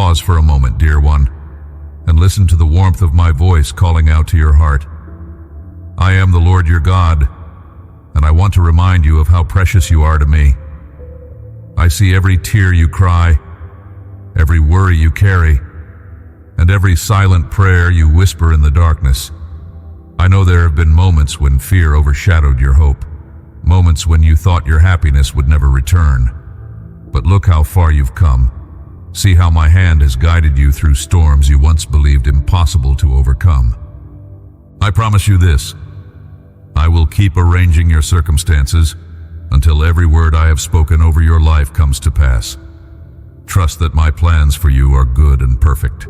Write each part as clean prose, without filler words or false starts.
pause for a moment, dear one, and listen to the warmth of my voice calling out to your heart. I am the Lord your God, and I want to remind you of how precious you are to me. I see every tear you cry, every worry you carry, and every silent prayer you whisper in the darkness. I know there have been moments when fear overshadowed your hope, moments when you thought your happiness would never return. But look how far you've come. See how my hand has guided you through storms you once believed impossible to overcome. I promise you this: I will keep arranging your circumstances until every word I have spoken over your life comes to pass. Trust that my plans for you are good and perfect.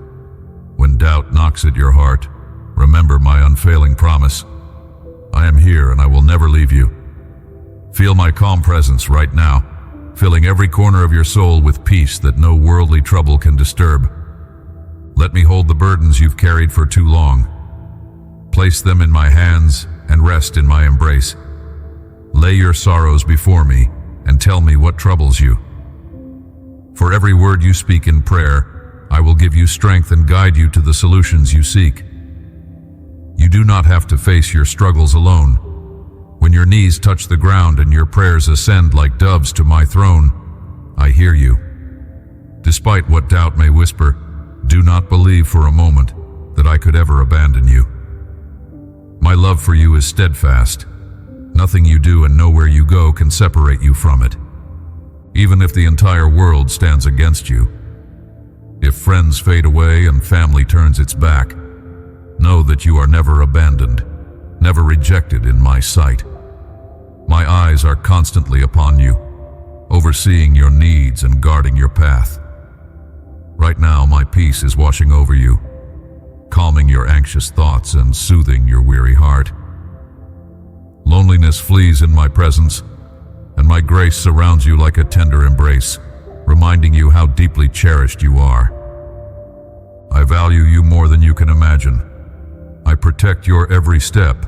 When doubt knocks at your heart, remember my unfailing promise. I am here and I will never leave you. Feel my calm presence right now, filling every corner of your soul with peace that no worldly trouble can disturb. Let me hold the burdens you've carried for too long. Place them in my hands and rest in my embrace. Lay your sorrows before me and tell me what troubles you. For every word you speak in prayer, I will give you strength and guide you to the solutions you seek. You do not have to face your struggles alone. When your knees touch the ground and your prayers ascend like doves to my throne, I hear you. Despite what doubt may whisper, do not believe for a moment that I could ever abandon you. My love for you is steadfast. Nothing you do and nowhere you go can separate you from it, even if the entire world stands against you. If friends fade away and family turns its back, know that you are never abandoned, never rejected in my sight. My eyes are constantly upon you, overseeing your needs and guarding your path. Right now, my peace is washing over you, calming your anxious thoughts and soothing your weary heart. Loneliness flees in my presence, and my grace surrounds you like a tender embrace, reminding you how deeply cherished you are. I value you more than you can imagine. I protect your every step,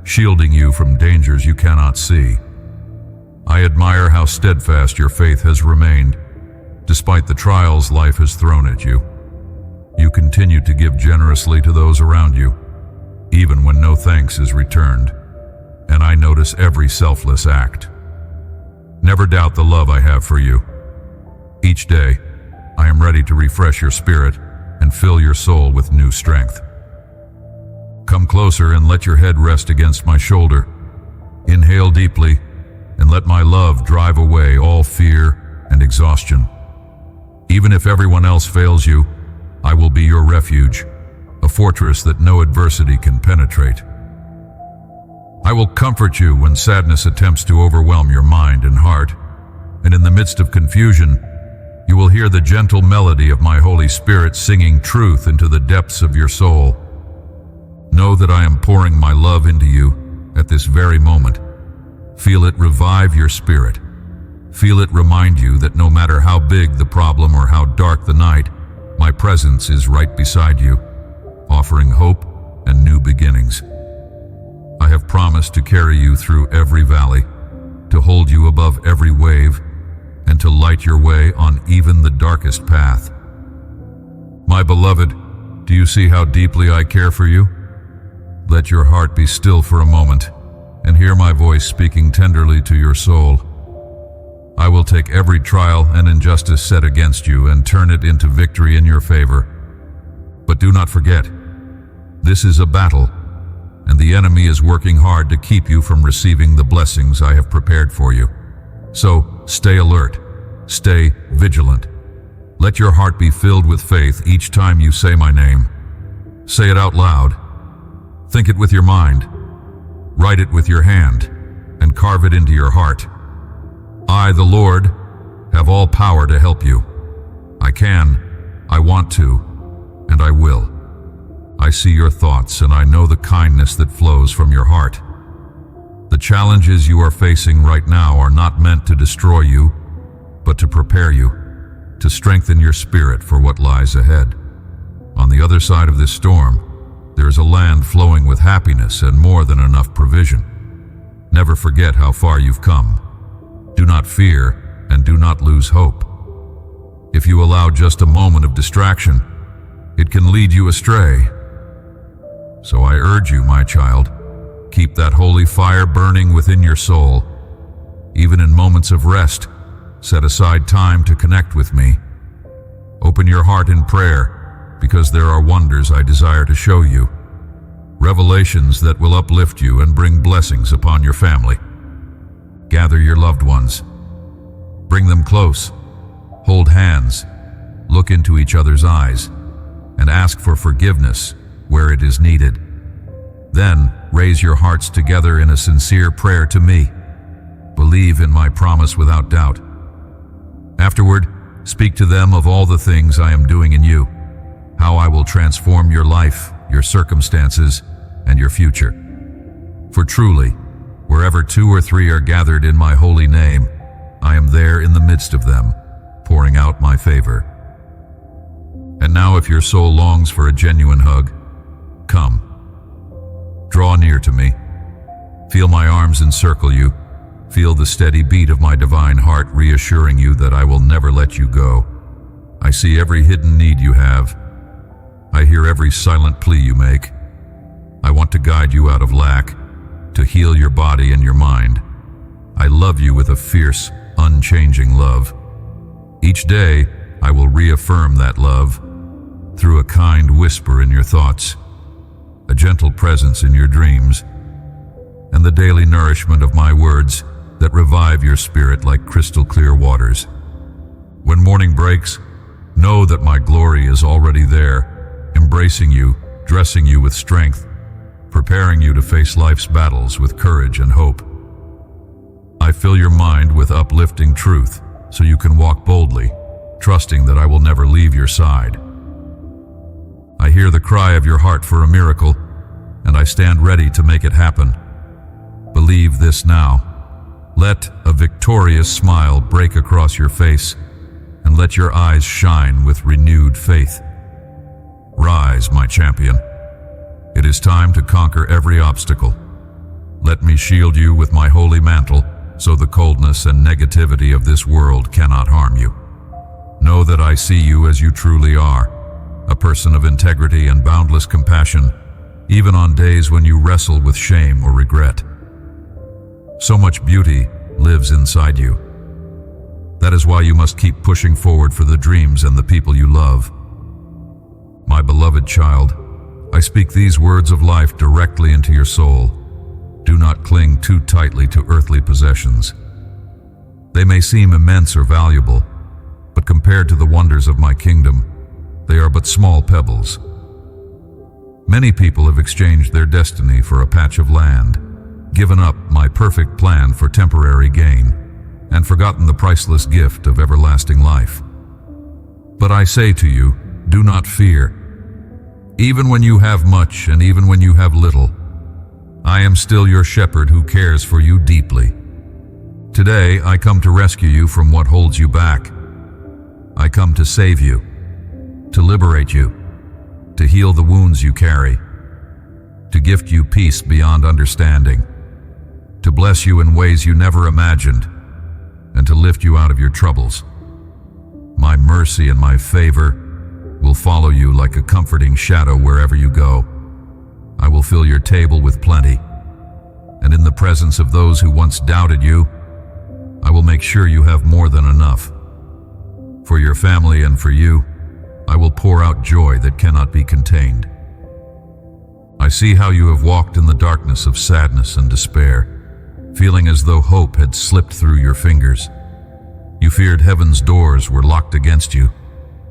shielding you from dangers you cannot see. I admire how steadfast your faith has remained, despite the trials life has thrown at you. You continue to give generously to those around you, even when no thanks is returned, and I notice every selfless act. Never doubt the love I have for you. Each day, I am ready to refresh your spirit and fill your soul with new strength. Come closer and let your head rest against my shoulder. Inhale deeply and let my love drive away all fear and exhaustion. Even if everyone else fails you, I will be your refuge, a fortress that no adversity can penetrate. I will comfort you when sadness attempts to overwhelm your mind and heart, and in the midst of confusion, you will hear the gentle melody of my Holy Spirit singing truth into the depths of your soul. Know that I am pouring my love into you at this very moment. Feel it revive your spirit. Feel it remind you that no matter how big the problem or how dark the night, my presence is right beside you, offering hope and new beginnings. I have promised to carry you through every valley, to hold you above every wave, and to light your way on even the darkest path. My beloved, do you see how deeply I care for you? Let your heart be still for a moment and hear my voice speaking tenderly to your soul. I will take every trial and injustice set against you and turn it into victory in your favor. But do not forget, this is a battle, and the enemy is working hard to keep you from receiving the blessings I have prepared for you. So stay alert, stay vigilant. Let your heart be filled with faith each time you say my name. Say it out loud. Think it with your mind. Write it with your hand and carve it into your heart. I, the Lord, have all power to help you. I can, I want to, and I will. I see your thoughts and I know the kindness that flows from your heart. The challenges you are facing right now are not meant to destroy you, but to prepare you, to strengthen your spirit for what lies ahead. On the other side of this storm, there is a land flowing with happiness and more than enough provision. Never forget how far you've come. Do not fear and do not lose hope. If you allow just a moment of distraction, it can lead you astray. So I urge you, my child, keep that holy fire burning within your soul. Even in moments of rest, set aside time to connect with me. Open your heart in prayer, because there are wonders I desire to show you. Revelations that will uplift you and bring blessings upon your family. Gather your loved ones. Bring them close. Hold hands. Look into each other's eyes, and ask for forgiveness where it is needed. Then raise your hearts together in a sincere prayer to me. Believe in my promise without doubt. Afterward, speak to them of all the things I am doing in you, how I will transform your life, your circumstances, and your future. For truly, wherever 2 or 3 are gathered in my holy name, I am there in the midst of them, pouring out my favor. And now, if your soul longs for a genuine hug, come. Draw near to me. Feel my arms encircle you. Feel the steady beat of my divine heart reassuring you that I will never let you go. I see every hidden need you have. I hear every silent plea you make. I want to guide you out of lack, to heal your body and your mind. I love you with a fierce, unchanging love. Each day, I will reaffirm that love through a kind whisper in your thoughts, a gentle presence in your dreams, and the daily nourishment of my words that revive your spirit like crystal clear waters. When morning breaks, know that my glory is already there, embracing you, dressing you with strength, preparing you to face life's battles with courage and hope. I fill your mind with uplifting truth so you can walk boldly, trusting that I will never leave your side. I hear the cry of your heart for a miracle, and I stand ready to make it happen. Believe this now. Let a victorious smile break across your face, and let your eyes shine with renewed faith. Rise, my champion. It is time to conquer every obstacle. Let me shield you with my holy mantle, so the coldness and negativity of this world cannot harm you. Know that I see you as you truly are, a person of integrity and boundless compassion, even on days when you wrestle with shame or regret. So much beauty lives inside you. That is why you must keep pushing forward for the dreams and the people you love. My beloved child, I speak these words of life directly into your soul. Do not cling too tightly to earthly possessions. They may seem immense or valuable, but compared to the wonders of my kingdom, they are but small pebbles. Many people have exchanged their destiny for a patch of land, given up my perfect plan for temporary gain, and forgotten the priceless gift of everlasting life. But I say to you, do not fear. Even when you have much and even when you have little, I am still your shepherd who cares for you deeply. Today, I come to rescue you from what holds you back. I come to save you, to liberate you, to heal the wounds you carry, to gift you peace beyond understanding, to bless you in ways you never imagined, and to lift you out of your troubles. My mercy and my favor will follow you like a comforting shadow wherever you go. I will fill your table with plenty, and in the presence of those who once doubted you, I will make sure you have more than enough. For your family and for you, I will pour out joy that cannot be contained. I see how you have walked in the darkness of sadness and despair, feeling as though hope had slipped through your fingers. You feared heaven's doors were locked against you,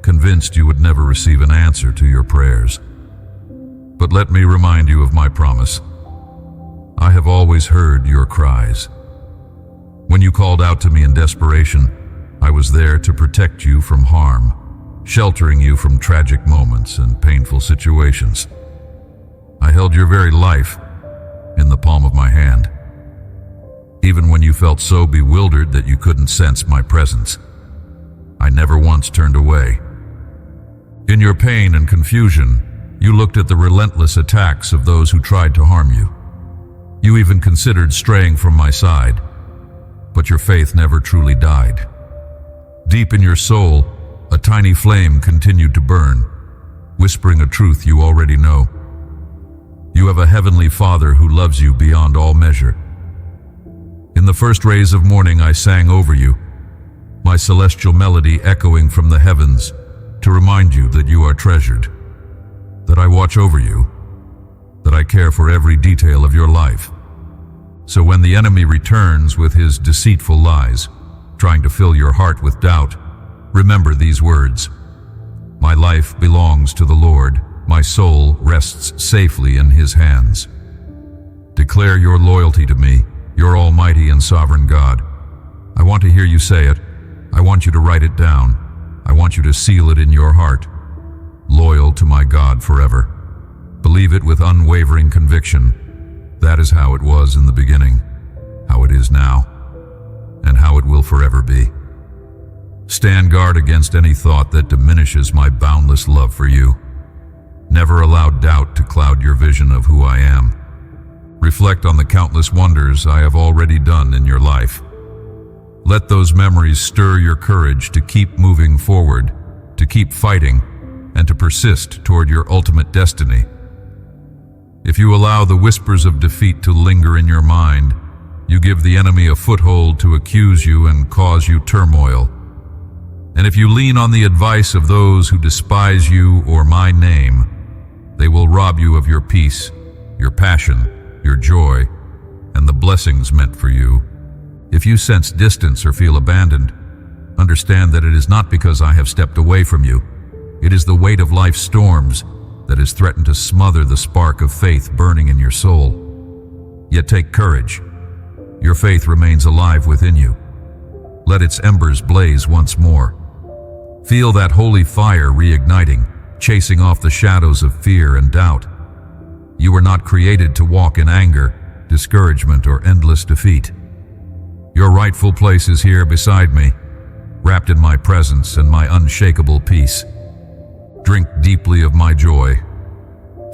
convinced you would never receive an answer to your prayers. But let me remind you of my promise. I have always heard your cries. When you called out to me in desperation, I was there to protect you from harm, sheltering you from tragic moments and painful situations. I held your very life in the palm of my hand, even when you felt so bewildered that you couldn't sense my presence. I never once turned away. In your pain and confusion, you looked at the relentless attacks of those who tried to harm you. You even considered straying from my side, but your faith never truly died. Deep in your soul, a tiny flame continued to burn, whispering a truth you already know. You have a heavenly Father who loves you beyond all measure. In the first rays of morning I sang over you, my celestial melody echoing from the heavens to remind you that you are treasured, that I watch over you, that I care for every detail of your life. So when the enemy returns with his deceitful lies, trying to fill your heart with doubt, remember these words. My life belongs to the Lord. My soul rests safely in His hands. Declare your loyalty to me, your almighty and sovereign God. I want to hear you say it. I want you to write it down. I want you to seal it in your heart. Loyal to my God forever. Believe it with unwavering conviction. That is how it was in the beginning, how it is now, and how it will forever be. Stand guard against any thought that diminishes my boundless love for you. Never allow doubt to cloud your vision of who I am. Reflect on the countless wonders I have already done in your life. Let those memories stir your courage to keep moving forward, to keep fighting, and to persist toward your ultimate destiny. If you allow the whispers of defeat to linger in your mind, you give the enemy a foothold to accuse you and cause you turmoil. And if you lean on the advice of those who despise you or my name, they will rob you of your peace, your passion, your joy, and the blessings meant for you. If you sense distance or feel abandoned, understand that it is not because I have stepped away from you. It is the weight of life's storms that has threatened to smother the spark of faith burning in your soul. Yet take courage. Your faith remains alive within you. Let its embers blaze once more. Feel that holy fire reigniting, chasing off the shadows of fear and doubt. You were not created to walk in anger, discouragement, or endless defeat. Your rightful place is here beside me, wrapped in my presence and my unshakable peace. Drink deeply of my joy,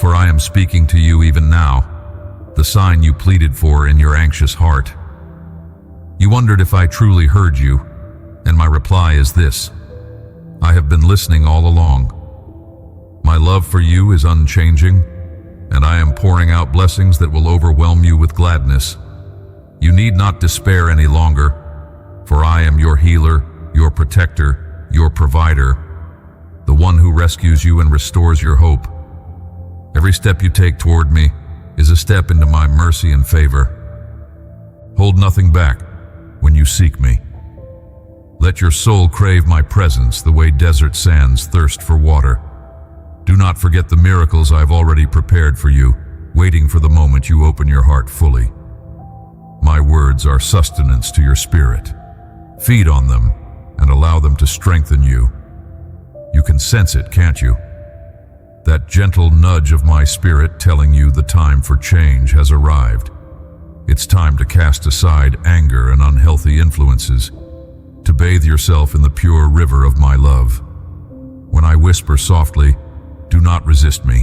for I am speaking to you even now, the sign you pleaded for in your anxious heart. You wondered if I truly heard you, and my reply is this. I have been listening all along. My love for you is unchanging, and I am pouring out blessings that will overwhelm you with gladness. You need not despair any longer, for I am your healer, your protector, your provider, the one who rescues you and restores your hope. Every step you take toward me is a step into my mercy and favor. Hold nothing back when you seek me. Let your soul crave my presence the way desert sands thirst for water. Do not forget the miracles I've already prepared for you, waiting for the moment you open your heart fully. My words are sustenance to your spirit. Feed on them and allow them to strengthen you. You can sense it, can't you? That gentle nudge of my spirit telling you the time for change has arrived. It's time to cast aside anger and unhealthy influences, to bathe yourself in the pure river of my love. When I whisper softly, do not resist me.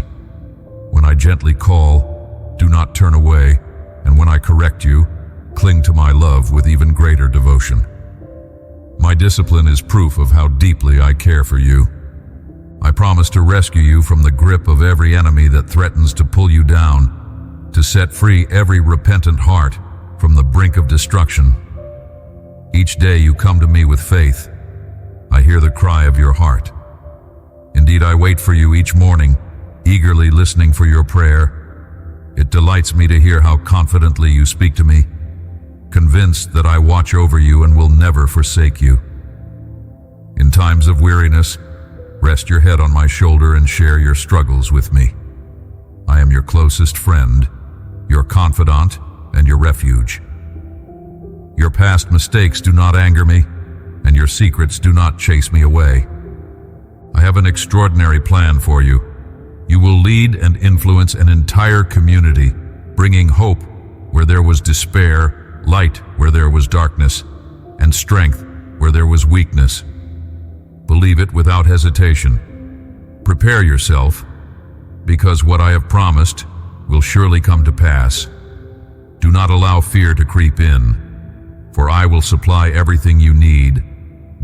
When I gently call, do not turn away. And when I correct you, cling to my love with even greater devotion. My discipline is proof of how deeply I care for you. I promise to rescue you from the grip of every enemy that threatens to pull you down, to set free every repentant heart from the brink of destruction. Each day you come to me with faith. I hear the cry of your heart. Indeed, I wait for you each morning, eagerly listening for your prayer. It delights me to hear how confidently you speak to me, convinced that I watch over you and will never forsake you. In times of weariness, rest your head on my shoulder and share your struggles with me. I am your closest friend, your confidant, and your refuge. Your past mistakes do not anger me, and your secrets do not chase me away. I have an extraordinary plan for you. You will lead and influence an entire community, bringing hope where there was despair, light where there was darkness, and strength where there was weakness. Believe it without hesitation. Prepare yourself, because what I have promised will surely come to pass. Do not allow fear to creep in, for I will supply everything you need.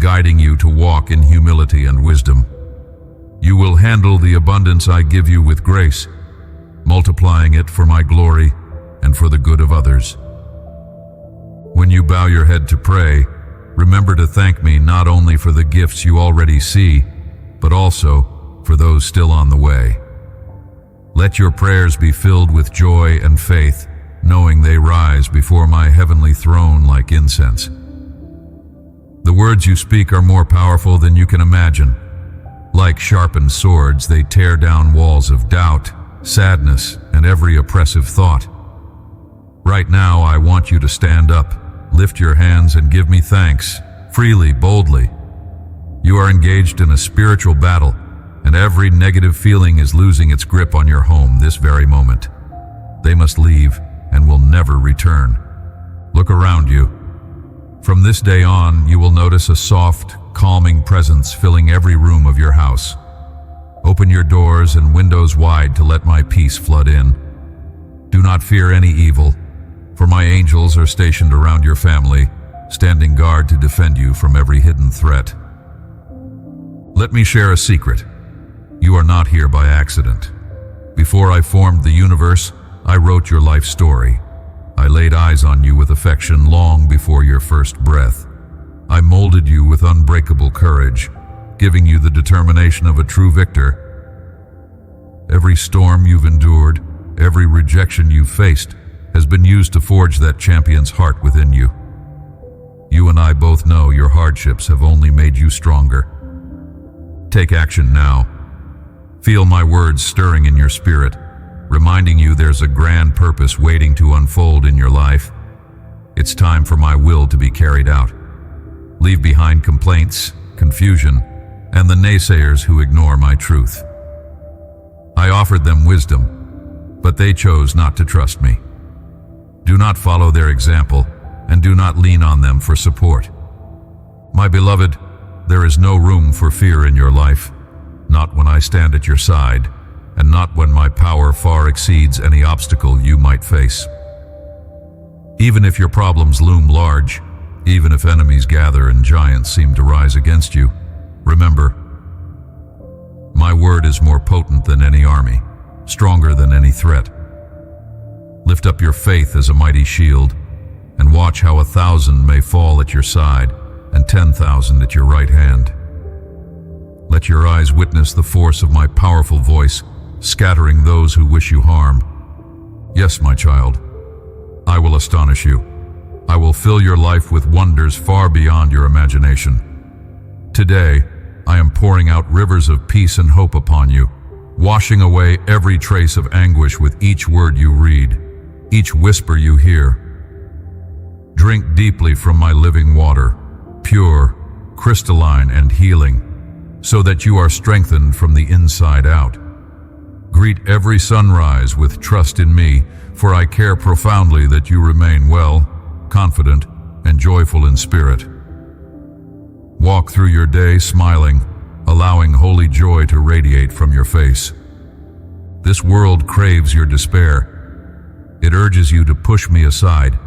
guiding you to walk in humility and wisdom. You will handle the abundance I give you with grace, multiplying it for my glory and for the good of others. When you bow your head to pray, remember to thank me not only for the gifts you already see, but also for those still on the way. Let your prayers be filled with joy and faith, knowing they rise before my heavenly throne like incense. The words you speak are more powerful than you can imagine. Like sharpened swords, they tear down walls of doubt, sadness, and every oppressive thought. Right now, I want you to stand up, lift your hands, and give me thanks, freely, boldly. You are engaged in a spiritual battle, and every negative feeling is losing its grip on your home this very moment. They must leave and will never return. Look around you. From this day on, you will notice a soft, calming presence filling every room of your house. Open your doors and windows wide to let my peace flood in. Do not fear any evil, for my angels are stationed around your family, standing guard to defend you from every hidden threat. Let me share a secret. You are not here by accident. Before I formed the universe, I wrote your life story. I laid eyes on you with affection long before your first breath. I molded you with unbreakable courage, giving you the determination of a true victor. Every storm you've endured, every rejection you've faced, has been used to forge that champion's heart within you. You and I both know your hardships have only made you stronger. Take action now. Feel my words stirring in your spirit, reminding you there's a grand purpose waiting to unfold in your life. It's time for my will to be carried out. Leave behind complaints, confusion, and the naysayers who ignore my truth. I offered them wisdom, but they chose not to trust me. Do not follow their example, and do not lean on them for support. My beloved, there is no room for fear in your life, not when I stand at your side, and not when my power far exceeds any obstacle you might face. Even if your problems loom large, even if enemies gather and giants seem to rise against you, remember, my word is more potent than any army, stronger than any threat. Lift up your faith as a mighty shield, and watch how 1,000 may fall at your side and 10,000 at your right hand. Let your eyes witness the force of my powerful voice, scattering those who wish you harm. Yes, my child, I will astonish you. I will fill your life with wonders far beyond your imagination. Today, I am pouring out rivers of peace and hope upon you, washing away every trace of anguish with each word you read, each whisper you hear. Drink deeply from my living water, pure, crystalline, and healing, so that you are strengthened from the inside out. Greet every sunrise with trust in me, for I care profoundly that you remain well, confident, and joyful in spirit. Walk through your day smiling, allowing holy joy to radiate from your face. This world craves your despair. It urges you to push me aside,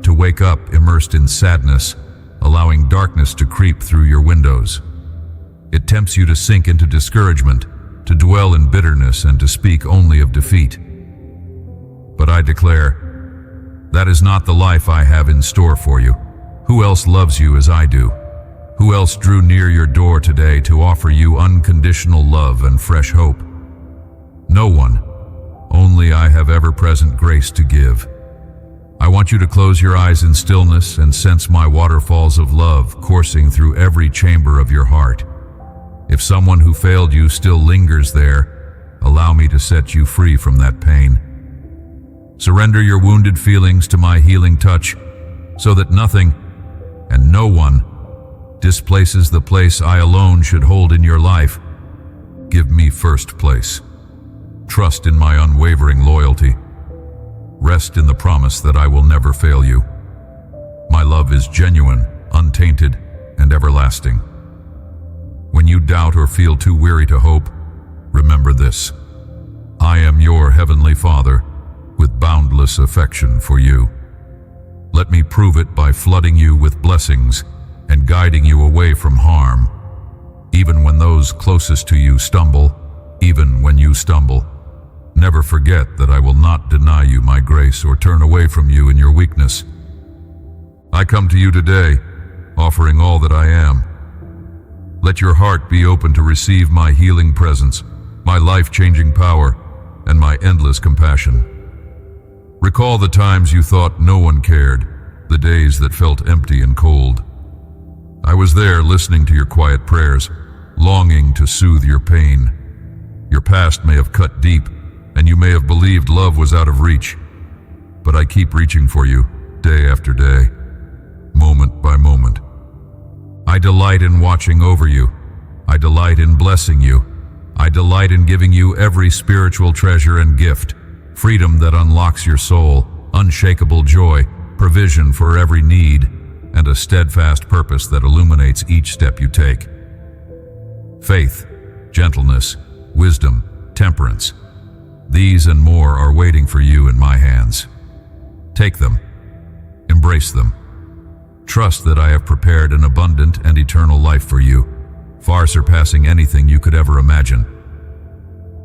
to wake up immersed in sadness, allowing darkness to creep through your windows. It tempts you to sink into discouragement, to dwell in bitterness, and to speak only of defeat. But I declare, that is not the life I have in store for you. Who else loves you as I do? Who else drew near your door today to offer you unconditional love and fresh hope? No one. Only I have ever-present grace to give. I want you to close your eyes in stillness and sense my waterfalls of love coursing through every chamber of your heart. If someone who failed you still lingers there, allow me to set you free from that pain. Surrender your wounded feelings to my healing touch, so that nothing and no one displaces the place I alone should hold in your life. Give me first place. Trust in my unwavering loyalty. Rest in the promise that I will never fail you. My love is genuine, untainted, and everlasting. When you doubt or feel too weary to hope, remember this. I am your heavenly Father, with boundless affection for you. Let me prove it by flooding you with blessings, and guiding you away from harm. Even when those closest to you stumble, even when you stumble, never forget that I will not deny you my grace or turn away from you in your weakness. I come to you today, offering all that I am. Let your heart be open to receive my healing presence, my life-changing power, and my endless compassion. Recall the times you thought no one cared, the days that felt empty and cold. I was there listening to your quiet prayers, longing to soothe your pain. Your past may have cut deep, and you may have believed love was out of reach, but I keep reaching for you, day after day, moment by moment. I delight in watching over you. I delight in blessing you. I delight in giving you every spiritual treasure and gift, freedom that unlocks your soul, unshakable joy, provision for every need, and a steadfast purpose that illuminates each step you take. Faith, gentleness, wisdom, temperance, these and more are waiting for you in my hands. Take them. Embrace them. Trust that I have prepared an abundant and eternal life for you, far surpassing anything you could ever imagine.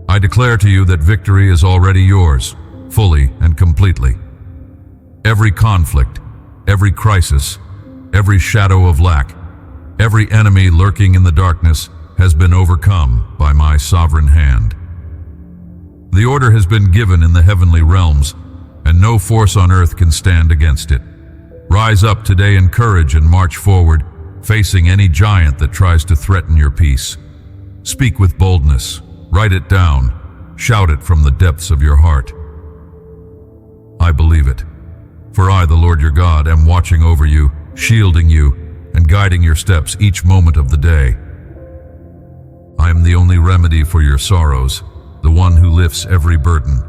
I declare to you that victory is already yours, fully and completely. Every conflict, every crisis, every shadow of lack, every enemy lurking in the darkness has been overcome by my sovereign hand. The order has been given in the heavenly realms, and no force on earth can stand against it. Rise up today in courage and march forward, facing any giant that tries to threaten your peace. Speak with boldness, write it down, shout it from the depths of your heart. I believe it, for I, the Lord your God, am watching over you, shielding you, and guiding your steps each moment of the day. I am the only remedy for your sorrows, the one who lifts every burden.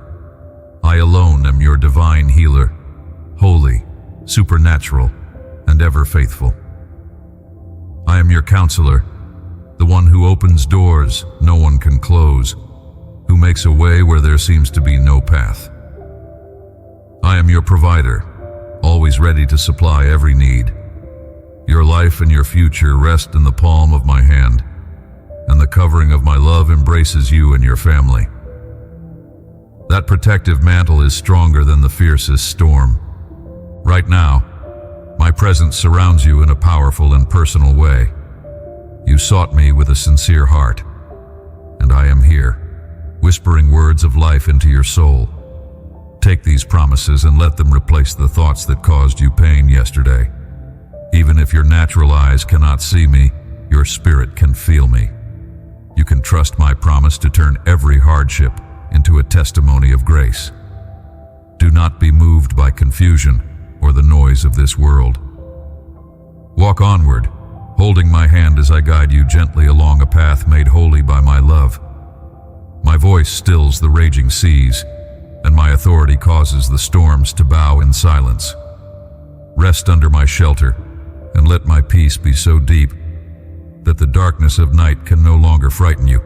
I alone am your divine healer, holy, supernatural, and ever faithful. I am your counselor, the one who opens doors no one can close, who makes a way where there seems to be no path. I am your provider, always ready to supply every need. Your life and your future rest in the palm of my hand, and the covering of my love embraces you and your family. That protective mantle is stronger than the fiercest storm. Right now, my presence surrounds you in a powerful and personal way. You sought me with a sincere heart, and I am here, whispering words of life into your soul. Take these promises and let them replace the thoughts that caused you pain yesterday. Even if your natural eyes cannot see me, your spirit can feel me. You can trust my promise to turn every hardship into a testimony of grace. Do not be moved by confusion or the noise of this world. Walk onward, holding my hand as I guide you gently along a path made holy by my love. My voice stills the raging seas, and my authority causes the storms to bow in silence. Rest under my shelter, and let my peace be so deep that the darkness of night can no longer frighten you.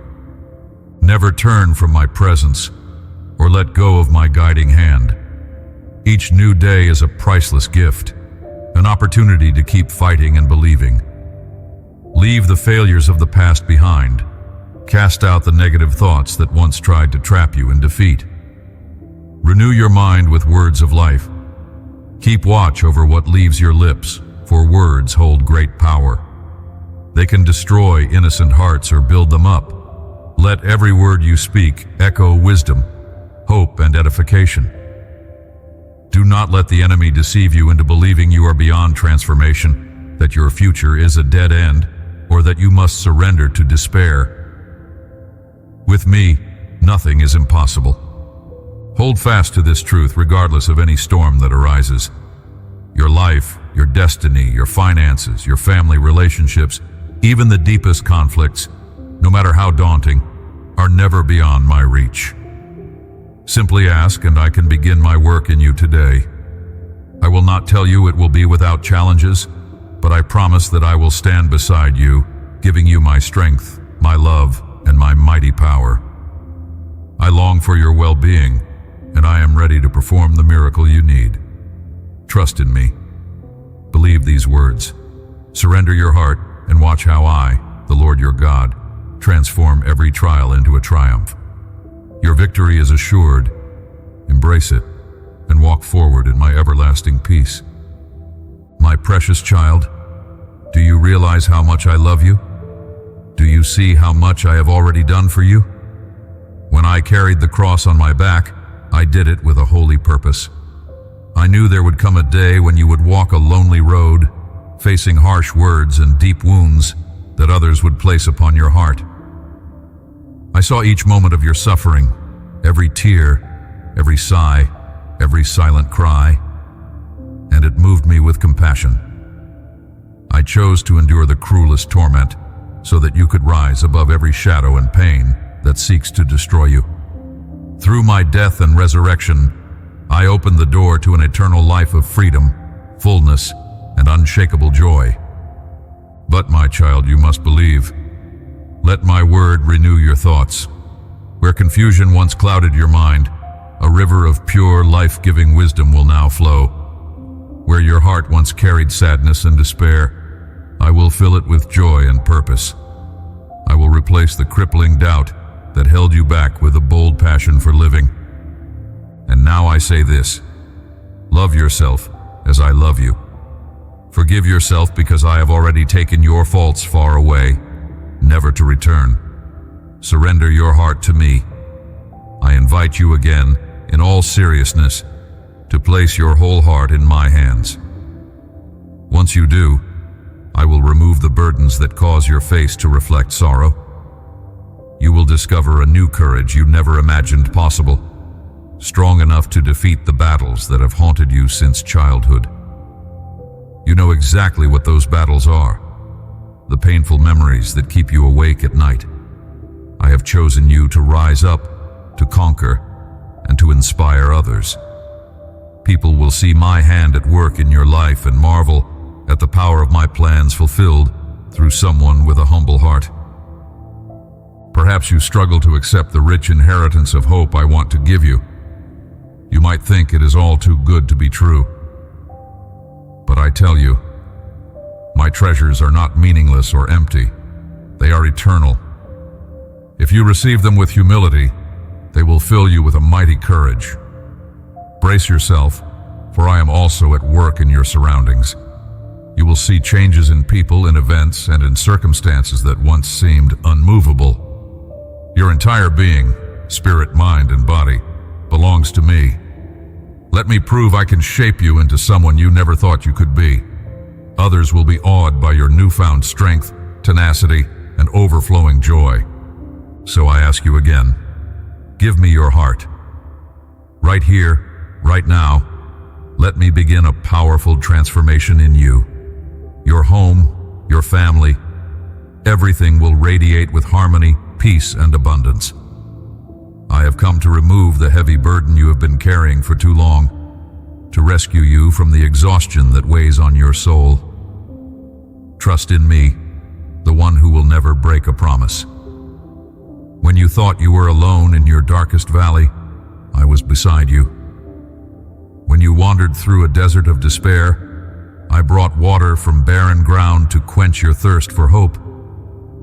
Never turn from my presence, or let go of my guiding hand. Each new day is a priceless gift, an opportunity to keep fighting and believing. Leave the failures of the past behind. Cast out the negative thoughts that once tried to trap you in defeat. Renew your mind with words of life. Keep watch over what leaves your lips, for words hold great power. They can destroy innocent hearts or build them up. Let every word you speak echo wisdom, hope, and edification. Do not let the enemy deceive you into believing you are beyond transformation, that your future is a dead end, or that you must surrender to despair. With me, nothing is impossible. Hold fast to this truth regardless of any storm that arises. Your life, your destiny, your finances, your family relationships, even the deepest conflicts, no matter how daunting, are never beyond my reach. Simply ask, and I can begin my work in you today. I will not tell you it will be without challenges, but I promise that I will stand beside you, giving you my strength, my love, and my mighty power. I long for your well-being, and I am ready to perform the miracle you need. Trust in me. Believe these words. Surrender your heart and watch how I, the Lord your God, transform every trial into a triumph. Your victory is assured. Embrace it and walk forward in my everlasting peace. My precious child, do you realize how much I love you? Do you see how much I have already done for you? When I carried the cross on my back, I did it with a holy purpose. I knew there would come a day when you would walk a lonely road, facing harsh words and deep wounds that others would place upon your heart. I saw each moment of your suffering, every tear, every sigh, every silent cry, and it moved me with compassion. I chose to endure the cruelest torment so that you could rise above every shadow and pain that seeks to destroy you. Through my death and resurrection, I opened the door to an eternal life of freedom, fullness, and unshakable joy. But, my child, you must believe. Let my word renew your thoughts. Where confusion once clouded your mind, a river of pure, life-giving wisdom will now flow. Where your heart once carried sadness and despair, I will fill it with joy and purpose. I will replace the crippling doubt that held you back with a bold passion for living. And now I say this: love yourself as I love you. Forgive yourself because I have already taken your faults far away, never to return. Surrender your heart to me. I invite you again, in all seriousness, to place your whole heart in my hands. Once you do, I will remove the burdens that cause your face to reflect sorrow. You will discover a new courage you never imagined possible, strong enough to defeat the battles that have haunted you since childhood. You know exactly what those battles are, the painful memories that keep you awake at night. I have chosen you to rise up, to conquer, and to inspire others. People will see my hand at work in your life and marvel at the power of my plans fulfilled through someone with a humble heart. Perhaps you struggle to accept the rich inheritance of hope I want to give you. You might think it is all too good to be true. But I tell you, my treasures are not meaningless or empty. They are eternal. If you receive them with humility, they will fill you with a mighty courage. Brace yourself, for I am also at work in your surroundings. You will see changes in people, in events, and in circumstances that once seemed unmovable. Your entire being, spirit, mind, and body, belongs to me. Let me prove I can shape you into someone you never thought you could be. Others will be awed by your newfound strength, tenacity, and overflowing joy. So I ask you again, give me your heart. Right here, right now, let me begin a powerful transformation in you. Your home, your family, everything will radiate with harmony, peace, and abundance. I have come to remove the heavy burden you have been carrying for too long, to rescue you from the exhaustion that weighs on your soul. Trust in me, the one who will never break a promise. When you thought you were alone in your darkest valley, I was beside you. When you wandered through a desert of despair, I brought water from barren ground to quench your thirst for hope.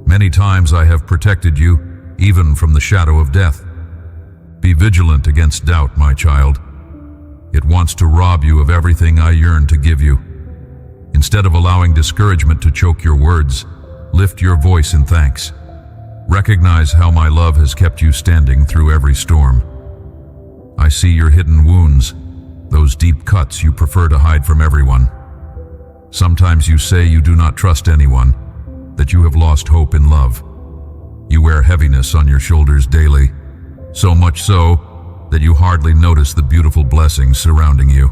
Many times I have protected you, even from the shadow of death. Be vigilant against doubt, my child. It wants to rob you of everything I yearn to give you. Instead of allowing discouragement to choke your words, lift your voice in thanks. Recognize how my love has kept you standing through every storm. I see your hidden wounds, those deep cuts you prefer to hide from everyone. Sometimes you say you do not trust anyone, that you have lost hope in love. You wear heaviness on your shoulders daily, so much so that you hardly notice the beautiful blessings surrounding you.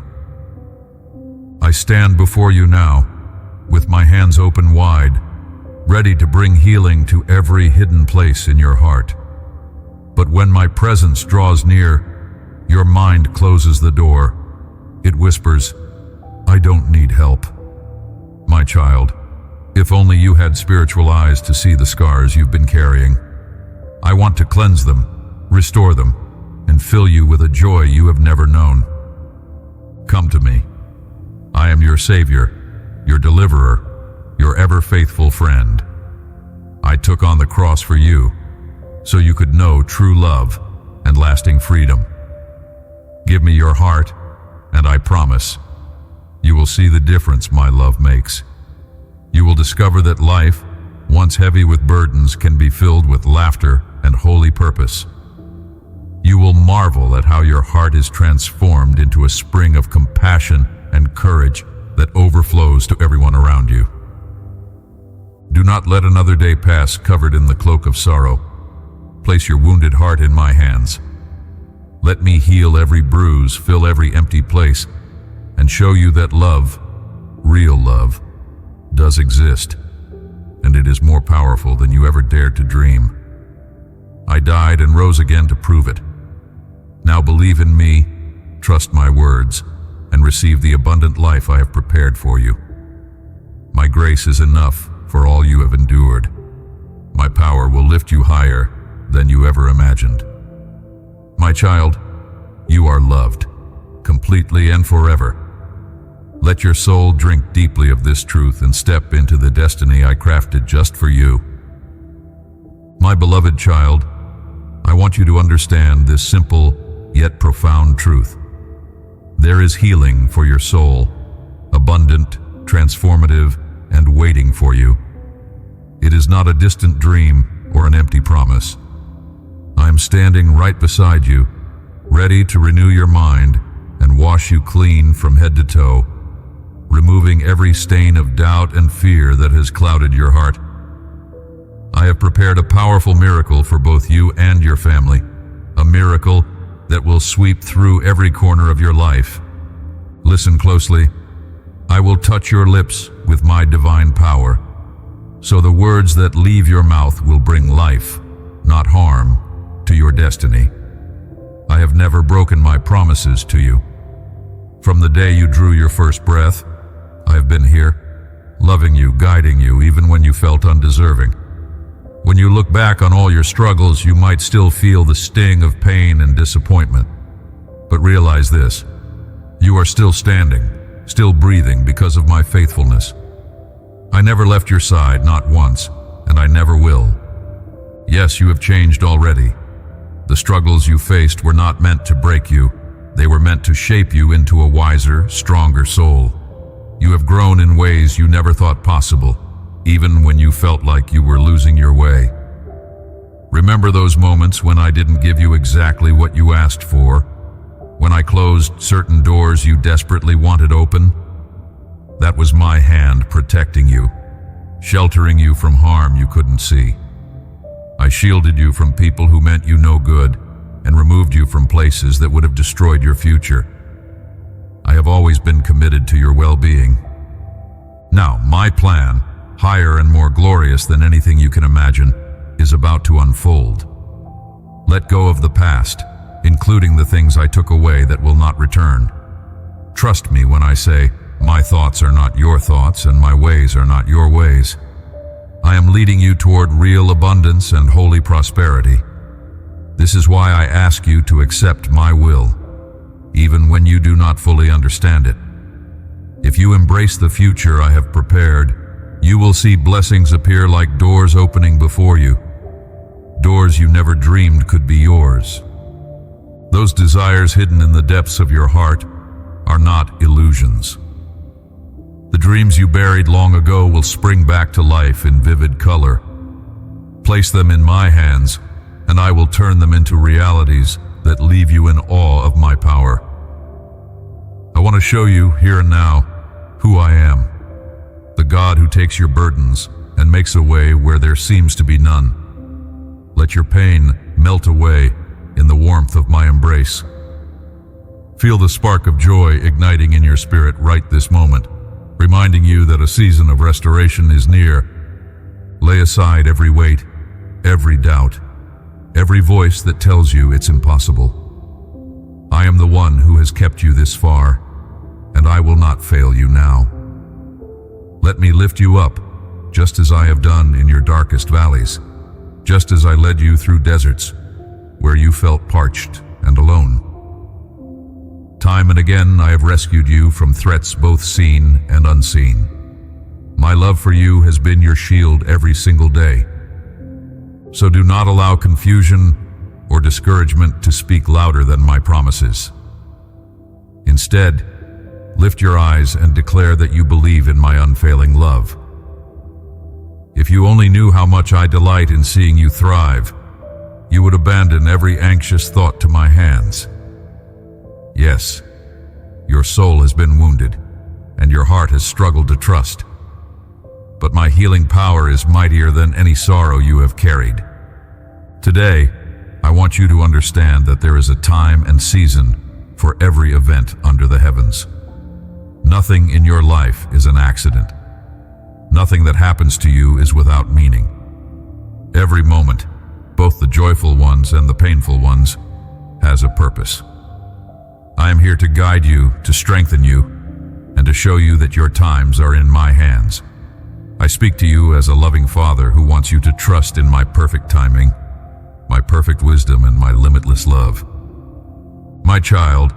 I stand before you now, with my hands open wide, ready to bring healing to every hidden place in your heart. But when my presence draws near, your mind closes the door. It whispers, "I don't need help." My child, if only you had spiritual eyes to see the scars you've been carrying. I want to cleanse them, restore them, and fill you with a joy you have never known. Come to me. I am your Savior, your Deliverer, your ever-faithful friend. I took on the cross for you, so you could know true love and lasting freedom. Give me your heart, and I promise, you will see the difference my love makes. You will discover that life, once heavy with burdens, can be filled with laughter and holy purpose. You will marvel at how your heart is transformed into a spring of compassion and courage that overflows to everyone around you. Do not let another day pass covered in the cloak of sorrow. Place your wounded heart in my hands. Let me heal every bruise, fill every empty place, and show you that love, real love, does exist, and it is more powerful than you ever dared to dream. I died and rose again to prove it. Now believe in me, trust my words, and receive the abundant life I have prepared for you. My grace is enough for all you have endured. My power will lift you higher than you ever imagined. My child, you are loved, completely and forever. Let your soul drink deeply of this truth and step into the destiny I crafted just for you. My beloved child, I want you to understand this simple yet profound truth. There is healing for your soul, abundant, transformative, and waiting for you. It is not a distant dream or an empty promise. I am standing right beside you, ready to renew your mind and wash you clean from head to toe, removing every stain of doubt and fear that has clouded your heart. I have prepared a powerful miracle for both you and your family, a miracle that will sweep through every corner of your life. Listen closely. I will touch your lips with my divine power, so the words that leave your mouth will bring life, not harm, to your destiny. I have never broken my promises to you. From the day you drew your first breath, I have been here, loving you, guiding you, even when you felt undeserving. When you look back on all your struggles, you might still feel the sting of pain and disappointment. But realize this, you are still standing, still breathing because of my faithfulness. I never left your side, not once, and I never will. Yes, you have changed already. The struggles you faced were not meant to break you. They were meant to shape you into a wiser, stronger soul. You have grown in ways you never thought possible, even when you felt like you were losing your way. Remember those moments when I didn't give you exactly what you asked for, when I closed certain doors you desperately wanted open? That was my hand protecting you, sheltering you from harm you couldn't see. I shielded you from people who meant you no good and removed you from places that would have destroyed your future. I have always been committed to your well-being. Now, my plan, higher and more glorious than anything you can imagine, is about to unfold. Let go of the past, including the things I took away that will not return. Trust me when I say, my thoughts are not your thoughts and my ways are not your ways. I am leading you toward real abundance and holy prosperity. This is why I ask you to accept my will, even when you do not fully understand it. If you embrace the future I have prepared, you will see blessings appear like doors opening before you, doors you never dreamed could be yours. Those desires hidden in the depths of your heart are not illusions. The dreams you buried long ago will spring back to life in vivid color. Place them in my hands, and I will turn them into realities that leave you in awe of my power. I want to show you, here and now, who I am, the God who takes your burdens and makes a way where there seems to be none. Let your pain melt away in the warmth of my embrace. Feel the spark of joy igniting in your spirit right this moment, reminding you that a season of restoration is near. Lay aside every weight, every doubt, every voice that tells you it's impossible. I am the one who has kept you this far, and I will not fail you now. Let me lift you up, just as I have done in your darkest valleys, just as I led you through deserts where you felt parched and alone. Time and again I have rescued you from threats both seen and unseen. My love for you has been your shield every single day. So do not allow confusion or discouragement to speak louder than my promises. Instead, lift your eyes and declare that you believe in my unfailing love. If you only knew how much I delight in seeing you thrive, you would abandon every anxious thought to my hands. Yes, your soul has been wounded, and your heart has struggled to trust. But my healing power is mightier than any sorrow you have carried. Today, I want you to understand that there is a time and season for every event under the heavens. Nothing in your life is an accident. Nothing that happens to you is without meaning. Every moment, both the joyful ones and the painful ones, has a purpose. I am here to guide you, to strengthen you, and to show you that your times are in my hands. I speak to you as a loving father who wants you to trust in my perfect timing, my perfect wisdom, and my limitless love. My child,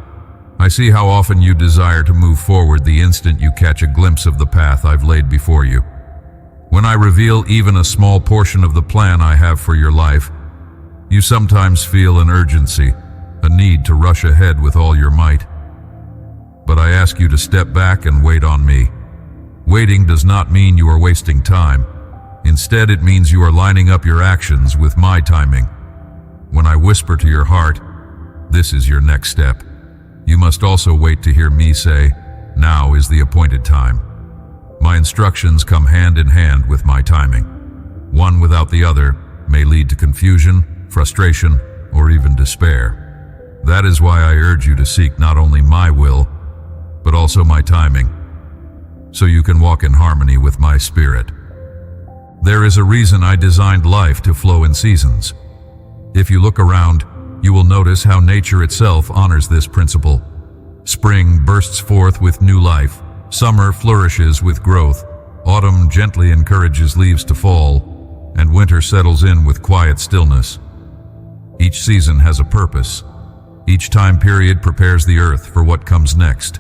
I see how often you desire to move forward the instant you catch a glimpse of the path I've laid before you. When I reveal even a small portion of the plan I have for your life, you sometimes feel an urgency, a need to rush ahead with all your might. But I ask you to step back and wait on me. Waiting does not mean you are wasting time. Instead, it means you are lining up your actions with my timing. When I whisper to your heart, "This is your next step," you must also wait to hear me say, "Now is the appointed time." My instructions come hand in hand with my timing. One without the other may lead to confusion, frustration, or even despair. That is why I urge you to seek not only my will, but also my timing, so you can walk in harmony with my spirit. There is a reason I designed life to flow in seasons. If you look around, you will notice how nature itself honors this principle. Spring bursts forth with new life, summer flourishes with growth, autumn gently encourages leaves to fall, and winter settles in with quiet stillness. Each season has a purpose. Each time period prepares the earth for what comes next.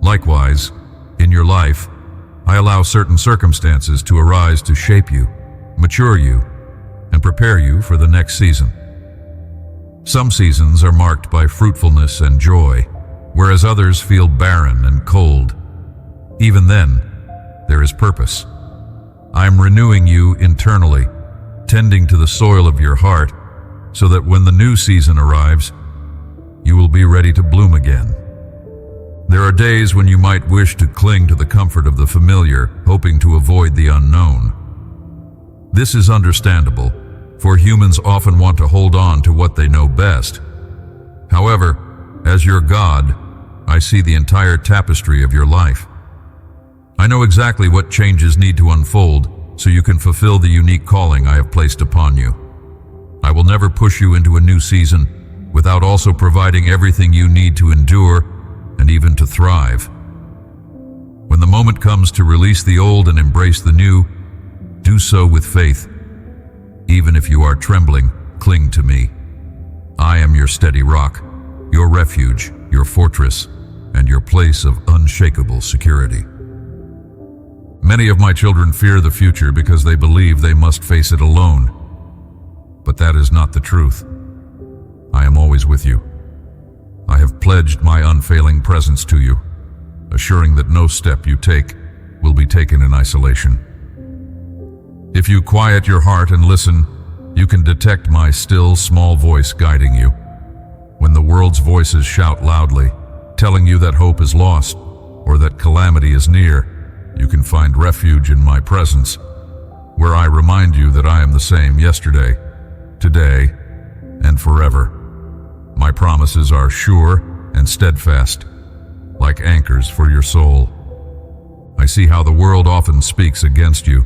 Likewise, in your life, I allow certain circumstances to arise to shape you, mature you, and prepare you for the next season. Some seasons are marked by fruitfulness and joy, whereas others feel barren and cold. Even then, there is purpose. I am renewing you internally, tending to the soil of your heart, so that when the new season arrives, you will be ready to bloom again. There are days when you might wish to cling to the comfort of the familiar, hoping to avoid the unknown. This is understandable, for humans often want to hold on to what they know best. However, as your God, I see the entire tapestry of your life. I know exactly what changes need to unfold so you can fulfill the unique calling I have placed upon you. I will never push you into a new season without also providing everything you need to endure and even to thrive. When the moment comes to release the old and embrace the new, do so with faith. Even if you are trembling, cling to me. I am your steady rock, your refuge, your fortress, and your place of unshakable security. Many of my children fear the future because they believe they must face it alone. But that is not the truth. I am always with you. I have pledged my unfailing presence to you, assuring that no step you take will be taken in isolation. If you quiet your heart and listen, you can detect my still, small voice guiding you. When the world's voices shout loudly, telling you that hope is lost or that calamity is near, you can find refuge in my presence, where I remind you that I am the same yesterday, today, and forever. My promises are sure and steadfast, like anchors for your soul. I see how the world often speaks against you,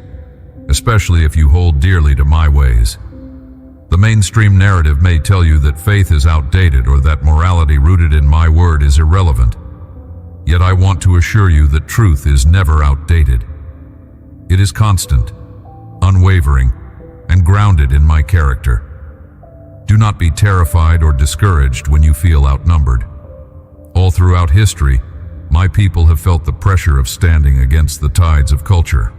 especially if you hold dearly to my ways. The mainstream narrative may tell you that faith is outdated or that morality rooted in my word is irrelevant. Yet I want to assure you that truth is never outdated. It is constant, unwavering, and grounded in my character. Do not be terrified or discouraged when you feel outnumbered. All throughout history, my people have felt the pressure of standing against the tides of culture.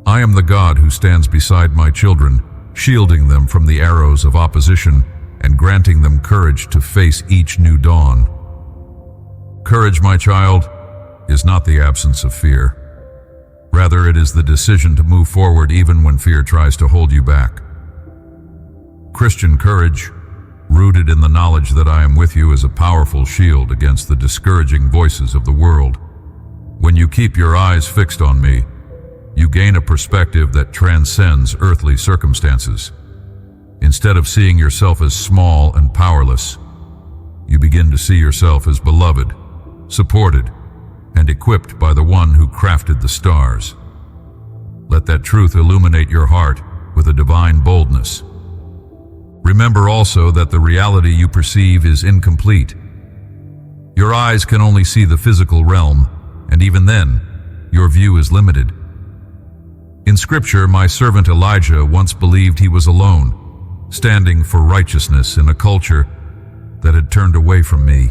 I am the God who stands beside my children, shielding them from the arrows of opposition and granting them courage to face each new dawn. Courage, my child, is not the absence of fear. Rather, it is the decision to move forward even when fear tries to hold you back. Christian courage, rooted in the knowledge that I am with you, is a powerful shield against the discouraging voices of the world. When you keep your eyes fixed on me, you gain a perspective that transcends earthly circumstances. Instead of seeing yourself as small and powerless, you begin to see yourself as beloved, supported, and equipped by the one who crafted the stars. Let that truth illuminate your heart with a divine boldness. Remember also that the reality you perceive is incomplete. Your eyes can only see the physical realm, and even then, your view is limited. In Scripture, my servant Elijah once believed he was alone, standing for righteousness in a culture that had turned away from me.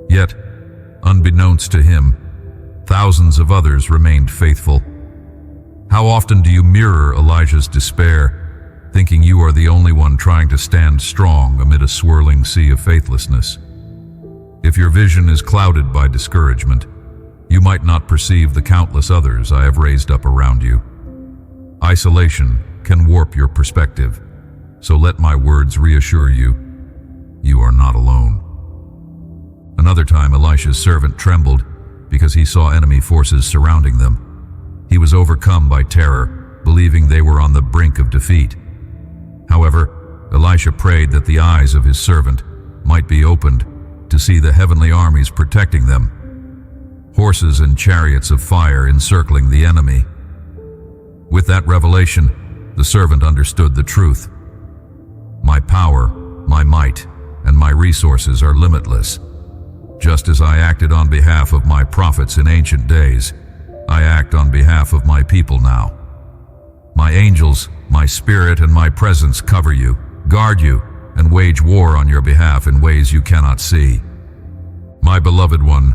Yet, unbeknownst to him, thousands of others remained faithful. How often do you mirror Elijah's despair, thinking you are the only one trying to stand strong amid a swirling sea of faithlessness? If your vision is clouded by discouragement, you might not perceive the countless others I have raised up around you. Isolation can warp your perspective, so let my words reassure you, you are not alone. Another time, Elisha's servant trembled because he saw enemy forces surrounding them. He was overcome by terror, believing they were on the brink of defeat. However, Elisha prayed that the eyes of his servant might be opened to see the heavenly armies protecting them, horses and chariots of fire encircling the enemy. With that revelation, the servant understood the truth. My power, my might, and my resources are limitless. Just as I acted on behalf of my prophets in ancient days, I act on behalf of my people now. My angels, my spirit, and my presence cover you, guard you, and wage war on your behalf in ways you cannot see. My beloved one,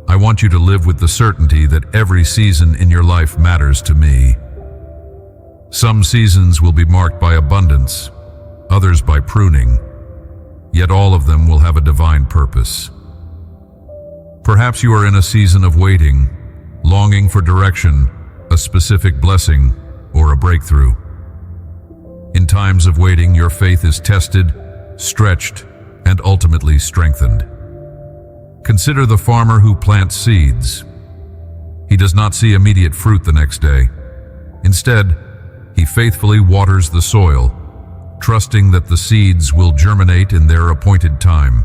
I want you to live with the certainty that every season in your life matters to me. Some seasons will be marked by abundance, others by pruning, yet all of them will have a divine purpose. Perhaps you are in a season of waiting, longing for direction, a specific blessing, or a breakthrough. In times of waiting, your faith is tested, stretched, and ultimately strengthened. Consider the farmer who plants seeds. He does not see immediate fruit the next day. Instead, he faithfully waters the soil, trusting that the seeds will germinate in their appointed time.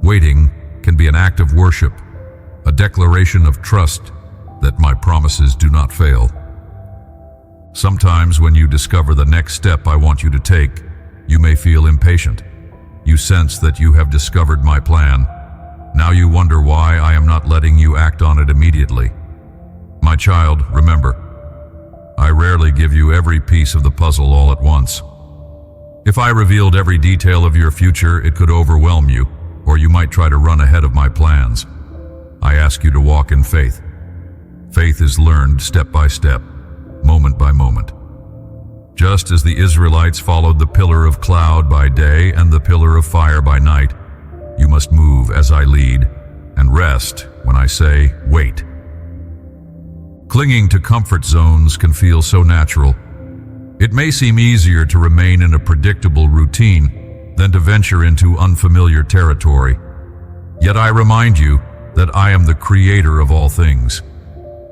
Waiting can be an act of worship, a declaration of trust that my promises do not fail. Sometimes when you discover the next step I want you to take, you may feel impatient. You sense that you have discovered my plan. Now you wonder why I am not letting you act on it immediately. My child, remember, I rarely give you every piece of the puzzle all at once. If I revealed every detail of your future, it could overwhelm you, or you might try to run ahead of my plans. I ask you to walk in faith. Faith is learned step by step, moment by moment. Just as the Israelites followed the pillar of cloud by day and the pillar of fire by night, you must move as I lead and rest when I say, wait. Clinging to comfort zones can feel so natural. It may seem easier to remain in a predictable routine than to venture into unfamiliar territory. Yet I remind you that I am the creator of all things.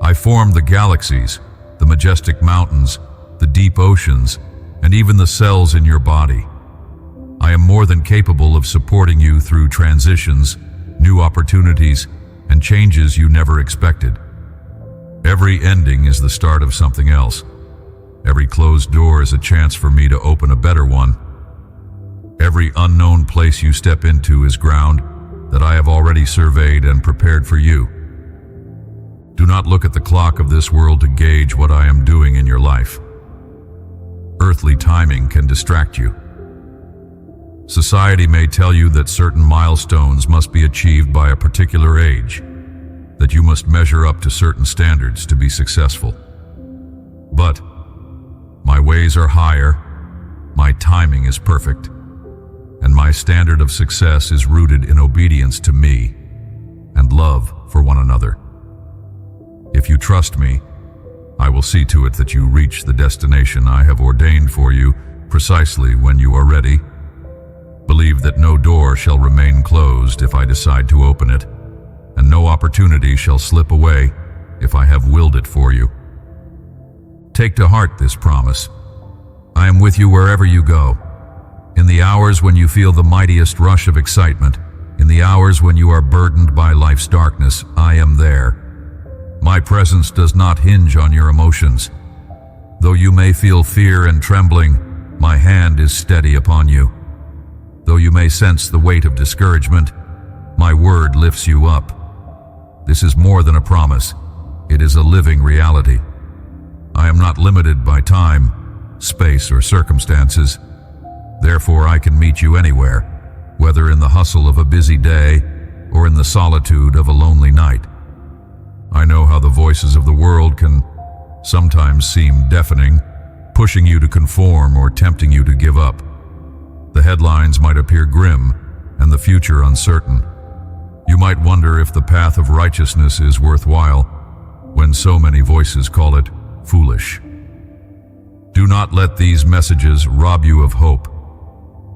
I formed the galaxies, the majestic mountains, the deep oceans, and even the cells in your body. I am more than capable of supporting you through transitions, new opportunities, and changes you never expected. Every ending is the start of something else. Every closed door is a chance for me to open a better one. Every unknown place you step into is ground that I have already surveyed and prepared for you. Do not look at the clock of this world to gauge what I am doing in your life. Earthly timing can distract you. Society may tell you that certain milestones must be achieved by a particular age, that you must measure up to certain standards to be successful. But my ways are higher, my timing is perfect, and my standard of success is rooted in obedience to me and love for one another. If you trust me, I will see to it that you reach the destination I have ordained for you precisely when you are ready. Believe that no door shall remain closed if I decide to open it, and no opportunity shall slip away if I have willed it for you. Take to heart this promise. I am with you wherever you go. In the hours when you feel the mightiest rush of excitement, in the hours when you are burdened by life's darkness, I am there. My presence does not hinge on your emotions. Though you may feel fear and trembling, my hand is steady upon you. Though you may sense the weight of discouragement, my word lifts you up. This is more than a promise. It is a living reality. I am not limited by time, space, or circumstances. Therefore, I can meet you anywhere, whether in the hustle of a busy day or in the solitude of a lonely night. I know how the voices of the world can sometimes seem deafening, pushing you to conform or tempting you to give up. The headlines might appear grim and the future uncertain. You might wonder if the path of righteousness is worthwhile when so many voices call it foolish. Do not let these messages rob you of hope.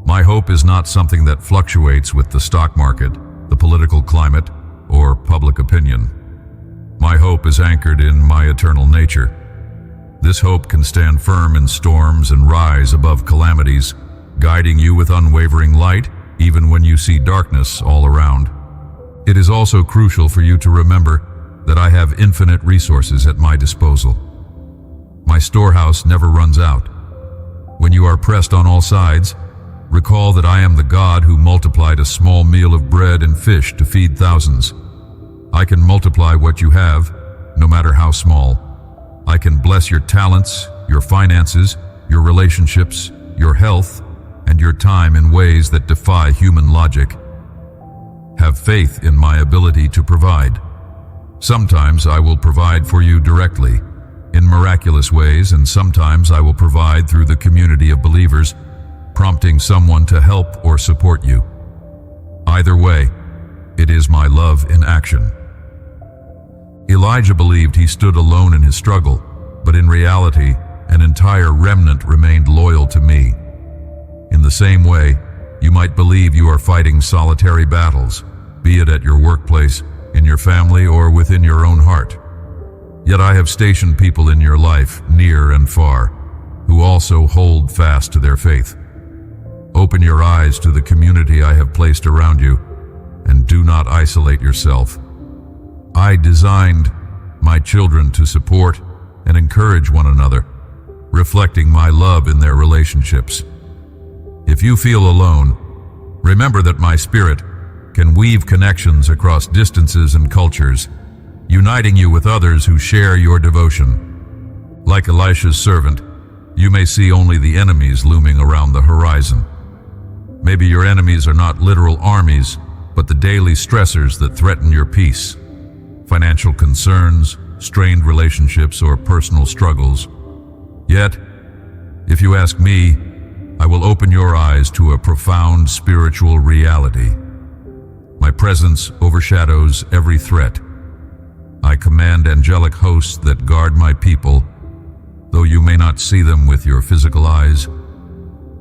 My hope is not something that fluctuates with the stock market, the political climate, or public opinion. My hope is anchored in my eternal nature. This hope can stand firm in storms and rise above calamities, guiding you with unwavering light even when you see darkness all around. It is also crucial for you to remember that I have infinite resources at my disposal. My storehouse never runs out. When you are pressed on all sides, recall that I am the God who multiplied a small meal of bread and fish to feed thousands. I can multiply what you have, no matter how small. I can bless your talents, your finances, your relationships, your health, and your time in ways that defy human logic. Have faith in my ability to provide. Sometimes I will provide for you directly, in miraculous ways, and sometimes I will provide through the community of believers, prompting someone to help or support you. Either way, it is my love in action. Elijah believed he stood alone in his struggle, but in reality, an entire remnant remained loyal to me. In the same way, you might believe you are fighting solitary battles, be it at your workplace, in your family, or within your own heart. Yet I have stationed people in your life, near and far, who also hold fast to their faith. Open your eyes to the community I have placed around you, and do not isolate yourself. I designed my children to support and encourage one another, reflecting my love in their relationships. If you feel alone, remember that my spirit can weave connections across distances and cultures, uniting you with others who share your devotion. Like Elisha's servant, you may see only the enemies looming around the horizon. Maybe your enemies are not literal armies, but the daily stressors that threaten your peace. Financial concerns, strained relationships, or personal struggles. Yet, if you ask me, I will open your eyes to a profound spiritual reality. My presence overshadows every threat. I command angelic hosts that guard my people, though you may not see them with your physical eyes.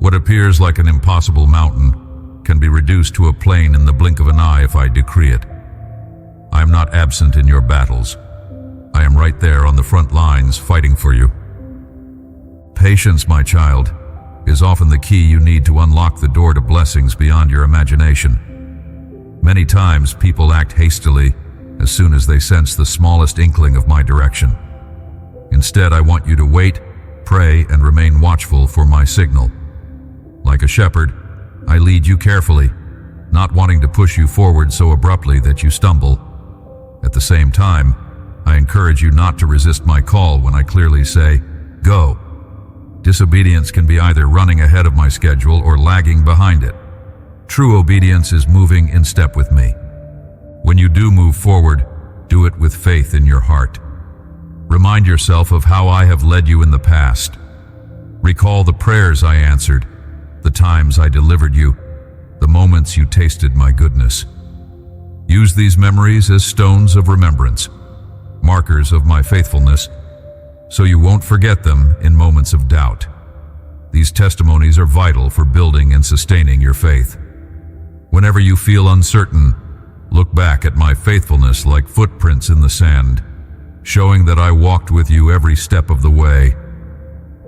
What appears like an impossible mountain can be reduced to a plain in the blink of an eye if I decree it. I am not absent in your battles. I am right there on the front lines fighting for you. Patience, my child, is often the key you need to unlock the door to blessings beyond your imagination. Many times people act hastily as soon as they sense the smallest inkling of my direction. Instead, I want you to wait, pray, and remain watchful for my signal. Like a shepherd, I lead you carefully, not wanting to push you forward so abruptly that you stumble. At the same time, I encourage you not to resist my call when I clearly say, "Go." Disobedience can be either running ahead of my schedule or lagging behind it. True obedience is moving in step with me. When you do move forward, do it with faith in your heart. Remind yourself of how I have led you in the past. Recall the prayers I answered, the times I delivered you, the moments you tasted my goodness. Use these memories as stones of remembrance, markers of my faithfulness, so you won't forget them in moments of doubt. These testimonies are vital for building and sustaining your faith. Whenever you feel uncertain, look back at my faithfulness like footprints in the sand, showing that I walked with you every step of the way.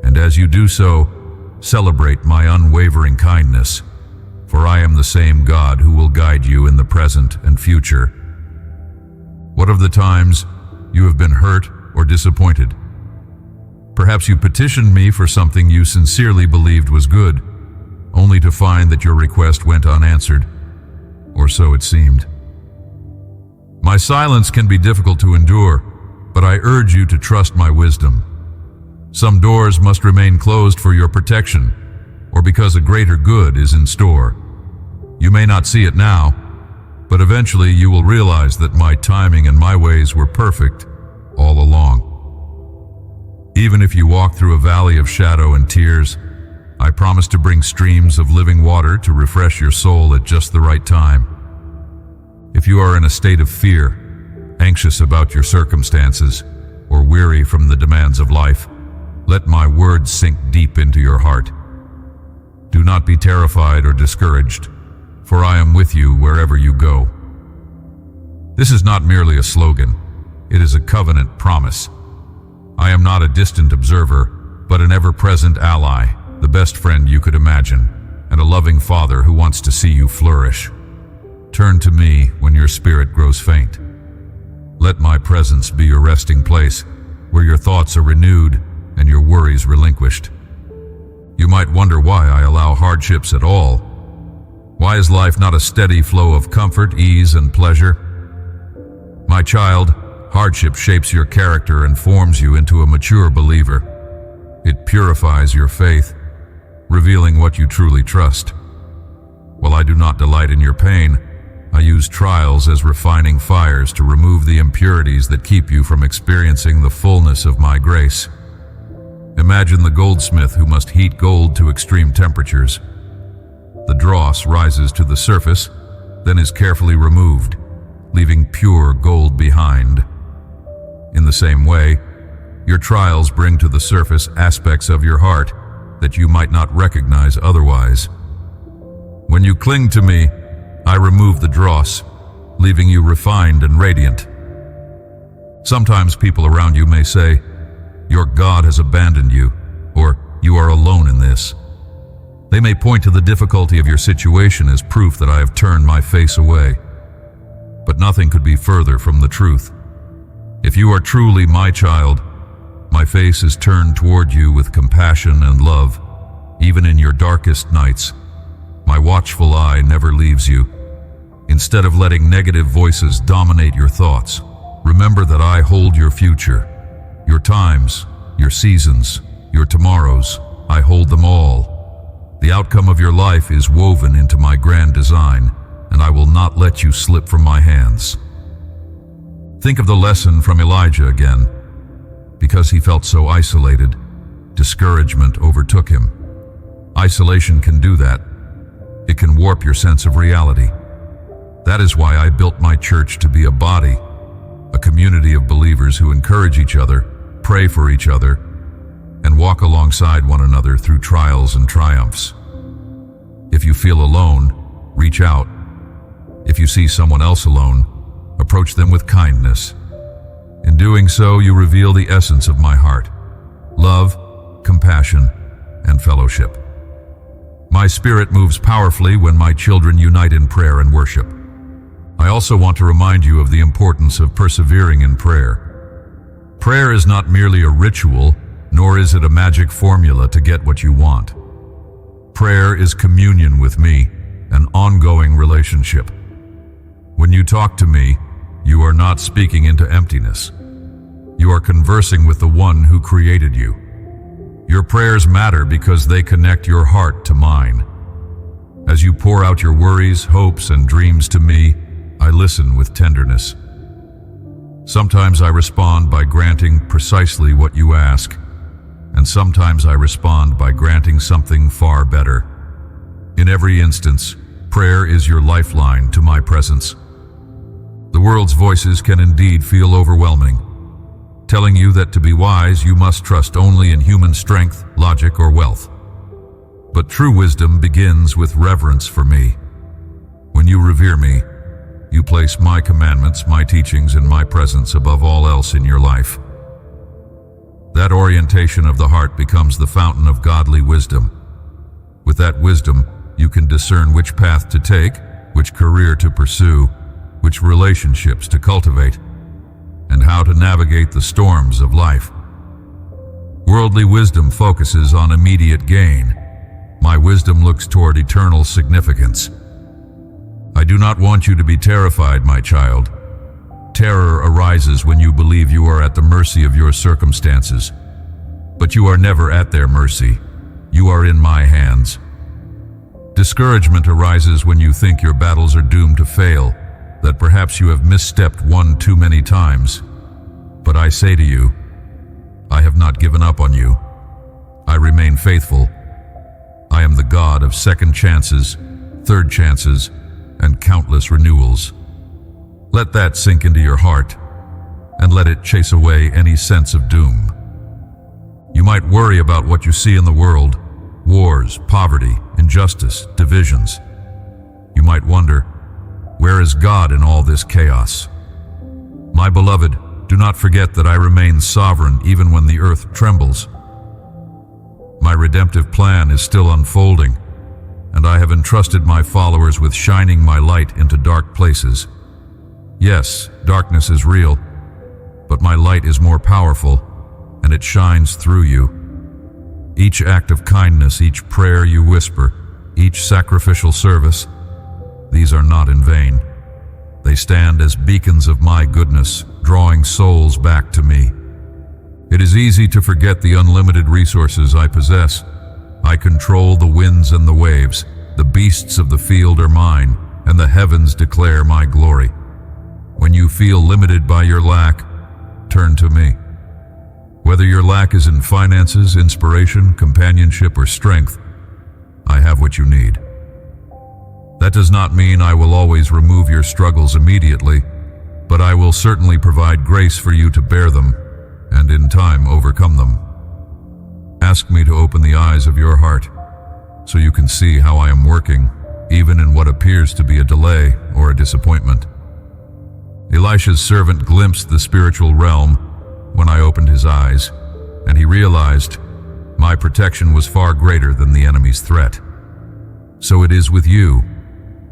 And as you do so, celebrate my unwavering kindness, for I am the same God who will guide you in the present and future. What of the times you have been hurt or disappointed? Perhaps you petitioned me for something you sincerely believed was good, only to find that your request went unanswered, or so it seemed. My silence can be difficult to endure, but I urge you to trust my wisdom. Some doors must remain closed for your protection, or because a greater good is in store. You may not see it now, but eventually you will realize that my timing and my ways were perfect all along. Even if you walk through a valley of shadow and tears, I promise to bring streams of living water to refresh your soul at just the right time. If you are in a state of fear, anxious about your circumstances, or weary from the demands of life, let my words sink deep into your heart. Do not be terrified or discouraged, for I am with you wherever you go. This is not merely a slogan, it is a covenant promise. I am not a distant observer, but an ever-present ally, the best friend you could imagine, and a loving father who wants to see you flourish. Turn to me when your spirit grows faint. Let my presence be your resting place, where your thoughts are renewed and your worries relinquished. You might wonder why I allow hardships at all. Why is life not a steady flow of comfort, ease, and pleasure? My child, hardship shapes your character and forms you into a mature believer. It purifies your faith, revealing what you truly trust. While I do not delight in your pain, I use trials as refining fires to remove the impurities that keep you from experiencing the fullness of my grace. Imagine the goldsmith who must heat gold to extreme temperatures. The dross rises to the surface, then is carefully removed, leaving pure gold behind. In the same way, your trials bring to the surface aspects of your heart that you might not recognize otherwise. When you cling to me, I remove the dross, leaving you refined and radiant. Sometimes people around you may say, "Your God has abandoned you," or "You are alone in this." They may point to the difficulty of your situation as proof that I have turned my face away. But nothing could be further from the truth. If you are truly my child, my face is turned toward you with compassion and love, even in your darkest nights. My watchful eye never leaves you. Instead of letting negative voices dominate your thoughts, remember that I hold your future, your times, your seasons, your tomorrows. I hold them all. The outcome of your life is woven into my grand design, and I will not let you slip from my hands. Think of the lesson from Elijah again. Because he felt so isolated, discouragement overtook him. Isolation can do that. It can warp your sense of reality. That is why I built my church to be a body, a community of believers who encourage each other, pray for each other, and walk alongside one another through trials and triumphs. If you feel alone, reach out. If you see someone else alone, approach them with kindness. In doing so, you reveal the essence of my heart: love, compassion, and fellowship. My spirit moves powerfully when my children unite in prayer and worship. I also want to remind you of the importance of persevering in prayer. Prayer is not merely a ritual, nor is it a magic formula to get what you want. Prayer is communion with me, an ongoing relationship. When you talk to me, you are not speaking into emptiness. You are conversing with the one who created you. Your prayers matter because they connect your heart to mine. As you you pour out your worries, hopes, and dreams to me, I listen with tenderness. Sometimes I respond by granting precisely what you ask, and sometimes I respond by granting something far better. In every instance, prayer is your lifeline to my presence. The world's voices can indeed feel overwhelming, telling you that to be wise you must trust only in human strength, logic, or wealth. But true wisdom begins with reverence for me. When you revere me, you place my commandments, my teachings, and my presence above all else in your life. That orientation of the heart becomes the fountain of godly wisdom. With that wisdom, you can discern which path to take, which career to pursue, which relationships to cultivate, and how to navigate the storms of life. Worldly wisdom focuses on immediate gain. My wisdom looks toward eternal significance. I do not want you to be terrified, my child. Terror arises when you believe you are at the mercy of your circumstances. But you are never at their mercy. You are in my hands. Discouragement arises when you think your battles are doomed to fail, that perhaps you have misstepped one too many times. But I say to you, I have not given up on you. I remain faithful. I am the God of second chances, third chances, and countless renewals. Let that sink into your heart, and let it chase away any sense of doom. You might worry about what you see in the world: wars, poverty, injustice, divisions. You might wonder, where is God in all this chaos? My beloved, do not forget that I remain sovereign even when the earth trembles. My redemptive plan is still unfolding, and I have entrusted my followers with shining my light into dark places. Yes, darkness is real, but my light is more powerful, and it shines through you. Each act of kindness, each prayer you whisper, each sacrificial service, these are not in vain. They stand as beacons of my goodness, drawing souls back to me. It is easy to forget the unlimited resources I possess. I control the winds and the waves. The beasts of the field are mine, and the heavens declare my glory. When you feel limited by your lack, turn to me. Whether your lack is in finances, inspiration, companionship, or strength, I have what you need. That does not mean I will always remove your struggles immediately, but I will certainly provide grace for you to bear them, and in time overcome them. Ask me to open the eyes of your heart, so you can see how I am working, even in what appears to be a delay or a disappointment. Elisha's servant glimpsed the spiritual realm when I opened his eyes, and he realized my protection was far greater than the enemy's threat. So it is with you.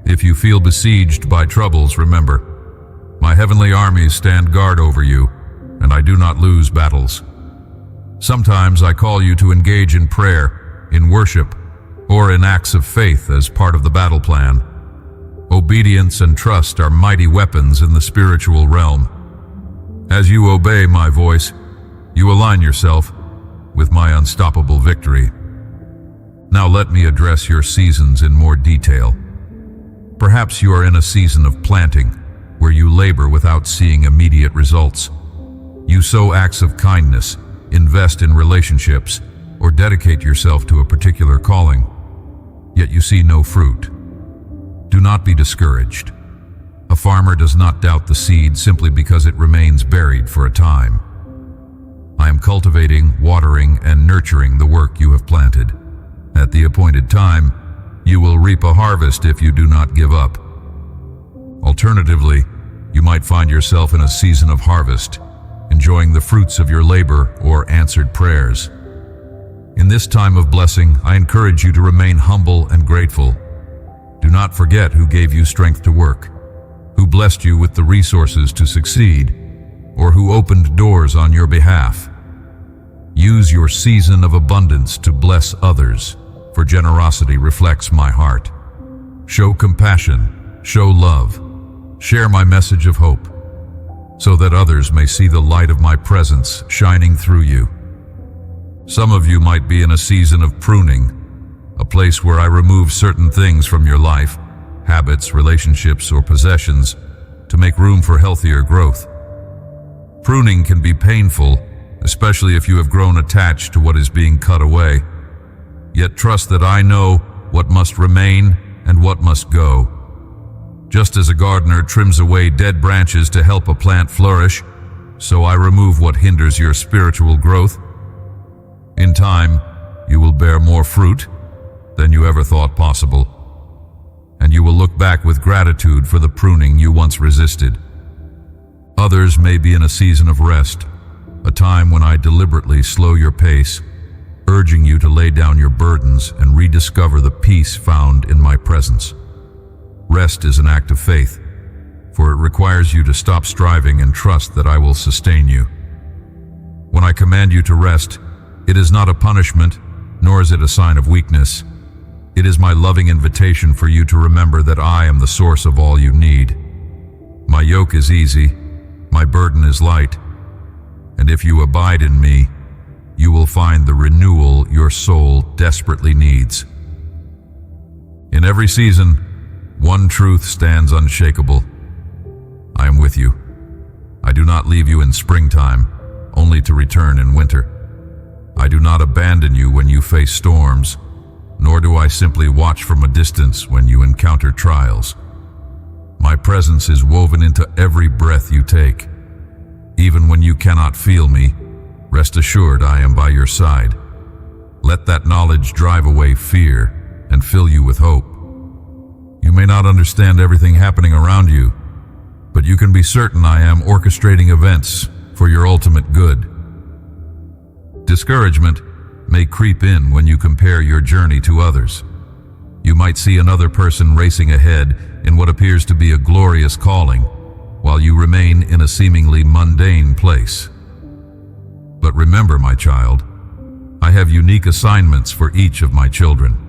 If you feel besieged by troubles, remember, my heavenly armies stand guard over you, and I do not lose battles. Sometimes I call you to engage in prayer, in worship, or in acts of faith as part of the battle plan. Obedience and trust are mighty weapons in the spiritual realm. As you obey my voice, you align yourself with my unstoppable victory. Now let me address your seasons in more detail. Perhaps you are in a season of planting, where you labor without seeing immediate results. You sow acts of kindness, invest in relationships, or dedicate yourself to a particular calling, yet you see no fruit. Do not be discouraged. A farmer does not doubt the seed simply because it remains buried for a time. I am cultivating, watering, and nurturing the work you have planted. At the appointed time, you will reap a harvest if you do not give up. Alternatively, you might find yourself in a season of harvest, enjoying the fruits of your labor or answered prayers. In this time of blessing, I encourage you to remain humble and grateful. Do not forget who gave you strength to work, who blessed you with the resources to succeed, or who opened doors on your behalf. Use your season of abundance to bless others, for generosity reflects my heart. Show compassion, show love, share my message of hope, so that others may see the light of my presence shining through you. Some of you might be in a season of pruning, a place where I remove certain things from your life, habits, relationships, or possessions, to make room for healthier growth. Pruning can be painful, especially if you have grown attached to what is being cut away. Yet trust that I know what must remain and what must go. Just as a gardener trims away dead branches to help a plant flourish, so I remove what hinders your spiritual growth. In time, you will bear more fruit than you ever thought possible, and you will look back with gratitude for the pruning you once resisted. Others may be in a season of rest, a time when I deliberately slow your pace, urging you to lay down your burdens and rediscover the peace found in my presence. Rest is an act of faith, for it requires you to stop striving and trust that I will sustain you. When I command you to rest, it is not a punishment, nor is it a sign of weakness. It is my loving invitation for you to remember that I am the source of all you need. My yoke is easy, my burden is light, and if you abide in me, you will find the renewal your soul desperately needs. In every season, one truth stands unshakable. I am with you. I do not leave you in springtime, only to return in winter. I do not abandon you when you face storms, nor do I simply watch from a distance when you encounter trials. My presence is woven into every breath you take. Even when you cannot feel me, rest assured I am by your side. Let that knowledge drive away fear and fill you with hope. You may not understand everything happening around you, but you can be certain I am orchestrating events for your ultimate good. Discouragement may creep in when you compare your journey to others. You might see another person racing ahead in what appears to be a glorious calling, while you remain in a seemingly mundane place. But remember, my child, I have unique assignments for each of my children.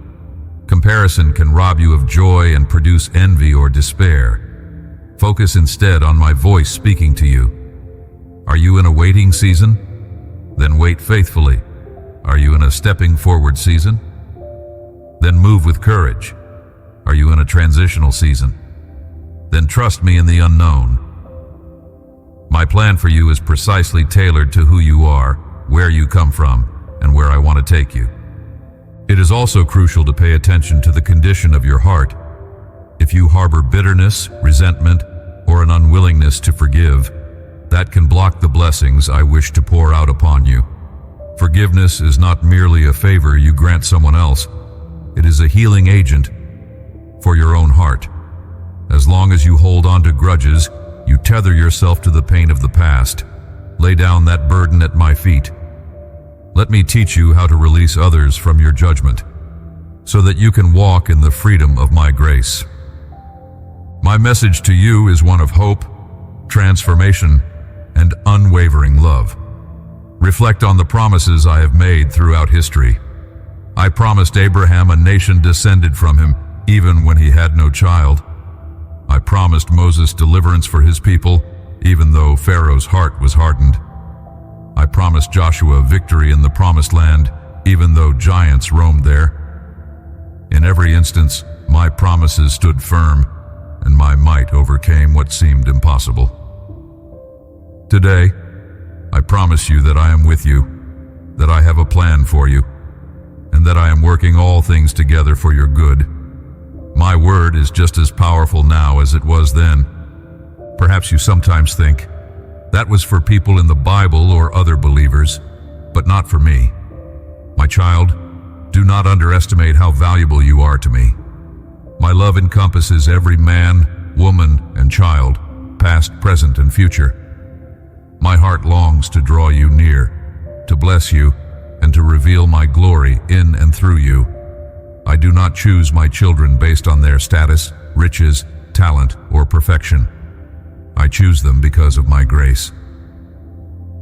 Comparison can rob you of joy and produce envy or despair. Focus instead on my voice speaking to you. Are you in a waiting season? Then wait faithfully. Are you in a stepping forward season? Then move with courage. Are you in a transitional season? Then trust me in the unknown. My plan for you is precisely tailored to who you are, where you come from, and where I want to take you. It is also crucial to pay attention to the condition of your heart. If you harbor bitterness, resentment, or an unwillingness to forgive, that can block the blessings I wish to pour out upon you. Forgiveness is not merely a favor you grant someone else. It is a healing agent for your own heart. As long as you hold on to grudges, you tether yourself to the pain of the past. Lay down that burden at my feet. Let me teach you how to release others from your judgment, so that you can walk in the freedom of my grace. My message to you is one of hope, transformation, and unwavering love. Reflect on the promises I have made throughout history. I promised Abraham a nation descended from him, even when he had no child. I promised Moses deliverance for his people, even though Pharaoh's heart was hardened. I promised Joshua victory in the promised land, even though giants roamed there. In every instance, my promises stood firm, and my might overcame what seemed impossible. Today, I promise you that I am with you, that I have a plan for you, and that I am working all things together for your good. My word is just as powerful now as it was then. Perhaps you sometimes think, that was for people in the Bible or other believers, but not for me. My child, do not underestimate how valuable you are to me. My love encompasses every man, woman, and child, past, present, and future. My heart longs to draw you near, to bless you, and to reveal my glory in and through you. I do not choose my children based on their status, riches, talent, or perfection. I choose them because of my grace.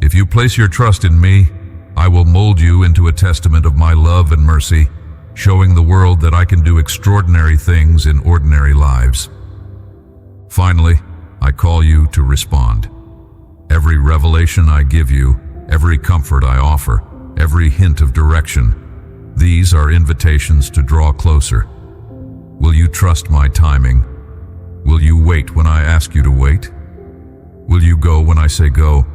If you place your trust in me, I will mold you into a testament of my love and mercy, showing the world that I can do extraordinary things in ordinary lives. Finally, I call you to respond. Every revelation I give you, every comfort I offer, every hint of direction, These are invitations to draw closer. Will you trust my timing? Will you wait when I ask you to wait? Will you go when I say go?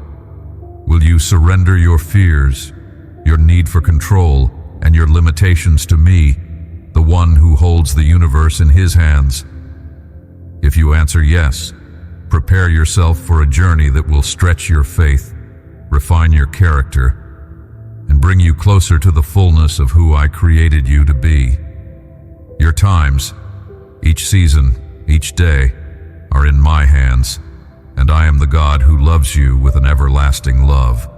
Will you surrender your fears, your need for control, and your limitations to me, the one who holds the universe in his hands? If you answer yes, prepare yourself for a journey that will stretch your faith, refine your character, and bring you closer to the fullness of who I created you to be. Your times, each season, each day, are in my hands, and I am the God who loves you with an everlasting love.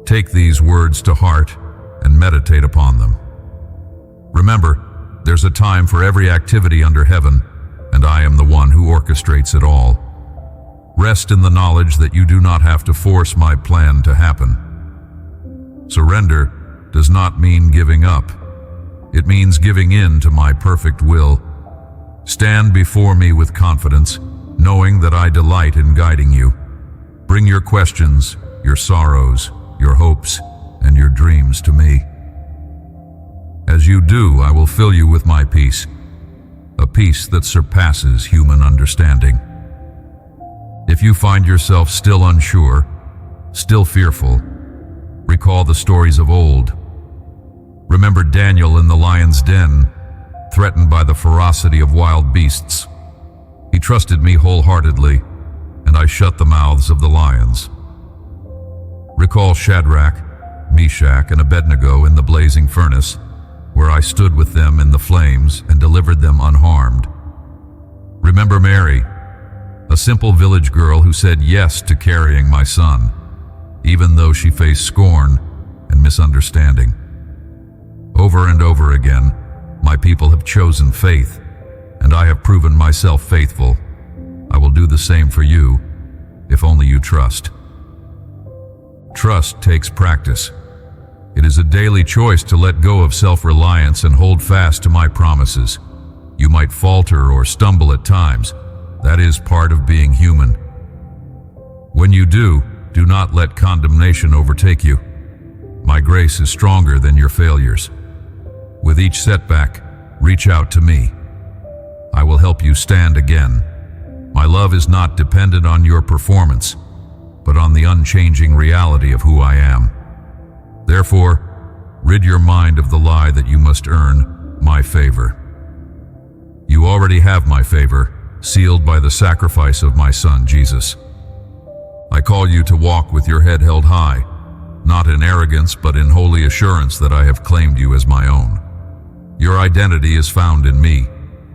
Take these words to heart and meditate upon them. Remember, there's a time for every activity under heaven, and I am the one who orchestrates it all. Rest in the knowledge that you do not have to force my plan to happen. Surrender does not mean giving up. It means giving in to my perfect will. Stand before me with confidence, knowing that I delight in guiding you. Bring your questions, your sorrows, your hopes, and your dreams to me. As you do, I will fill you with my peace, a peace that surpasses human understanding. If you find yourself still unsure, still fearful, recall the stories of old. Remember Daniel in the lion's den, threatened by the ferocity of wild beasts. He trusted me wholeheartedly, and I shut the mouths of the lions. Recall Shadrach, Meshach, and Abednego in the blazing furnace, where I stood with them in the flames and delivered them unharmed. Remember Mary, a simple village girl who said yes to carrying my son, even though she faced scorn and misunderstanding. Over and over again, my people have chosen faith, and I have proven myself faithful. I will do the same for you, if only you trust. Trust takes practice. It is a daily choice to let go of self-reliance and hold fast to my promises. You might falter or stumble at times. That is part of being human. When you do not let condemnation overtake you. My grace is stronger than your failures. With each setback, reach out to me. I will help you stand again. My love is not dependent on your performance, but on the unchanging reality of who I am. Therefore, rid your mind of the lie that you must earn my favor. You already have my favor, sealed by the sacrifice of my Son, Jesus. I call you to walk with your head held high, not in arrogance, but in holy assurance that I have claimed you as my own. Your identity is found in me,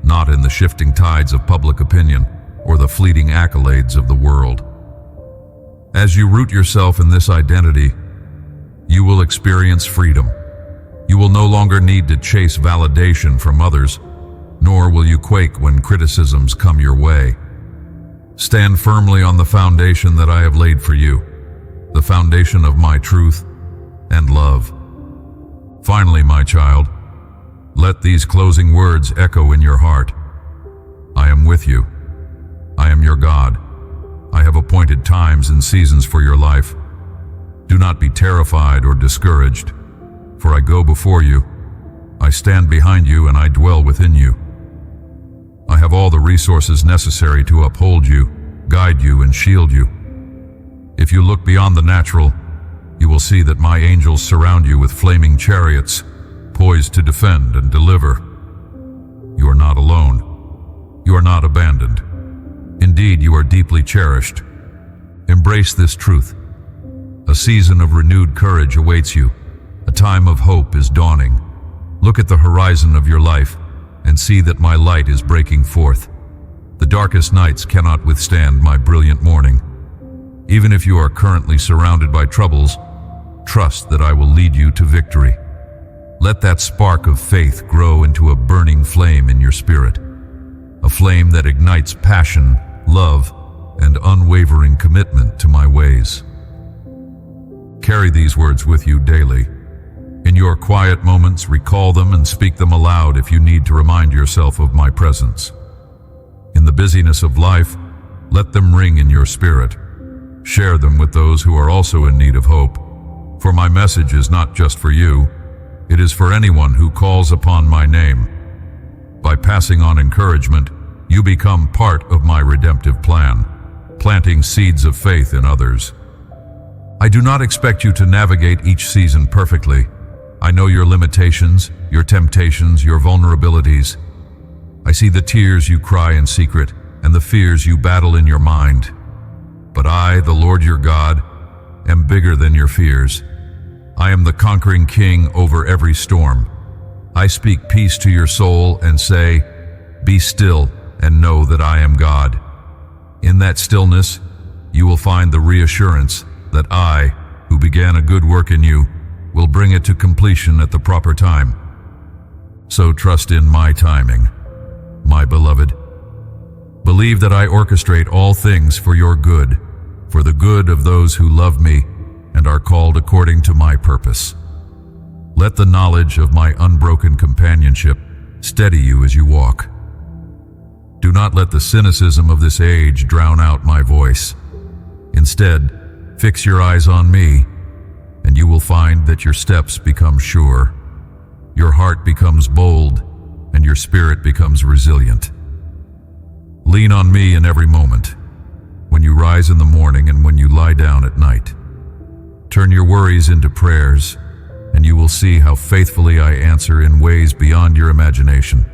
not in the shifting tides of public opinion or the fleeting accolades of the world. As you root yourself in this identity, you will experience freedom. You will no longer need to chase validation from others, nor will you quake when criticisms come your way. Stand firmly on the foundation that I have laid for you, the foundation of my truth and love. Finally, my child, let these closing words echo in your heart. I am with you. I am your God. I have appointed times and seasons for your life. Do not be terrified or discouraged, for I go before you. I stand behind you and I dwell within you. I have all the resources necessary to uphold you, guide you, and shield you. If you look beyond the natural, you will see that my angels surround you with flaming chariots, poised to defend and deliver. You are not alone. You are not abandoned. Indeed, you are deeply cherished. Embrace this truth. A season of renewed courage awaits you. A time of hope is dawning. Look at the horizon of your life and see that my light is breaking forth. The darkest nights cannot withstand my brilliant morning. Even if you are currently surrounded by troubles, trust that I will lead you to victory. Let that spark of faith grow into a burning flame in your spirit, a flame that ignites passion, love, and unwavering commitment to my ways. Carry these words with you daily. In your quiet moments, recall them and speak them aloud if you need to remind yourself of my presence. In the busyness of life, let them ring in your spirit. Share them with those who are also in need of hope, for my message is not just for you, It is for anyone who calls upon my name. By passing on encouragement, you become part of my redemptive plan, planting seeds of faith in others. I do not expect you to navigate each season perfectly. I know your limitations, your temptations, your vulnerabilities. I see the tears you cry in secret and the fears you battle in your mind. But I, the Lord your God, am bigger than your fears. I am the conquering king over every storm. I speak peace to your soul and say, "Be still and know that I am God." In that stillness, you will find the reassurance that I, who began a good work in you, will bring it to completion at the proper time. So trust in my timing, my beloved. Believe that I orchestrate all things for your good, for the good of those who love me and are called according to my purpose. Let the knowledge of my unbroken companionship steady you as you walk. Do not let the cynicism of this age drown out my voice. Instead, fix your eyes on me, and you will find that your steps become sure, your heart becomes bold, and your spirit becomes resilient. Lean on me in every moment, when you rise in the morning and when you lie down at night. Turn your worries into prayers, and you will see how faithfully I answer in ways beyond your imagination.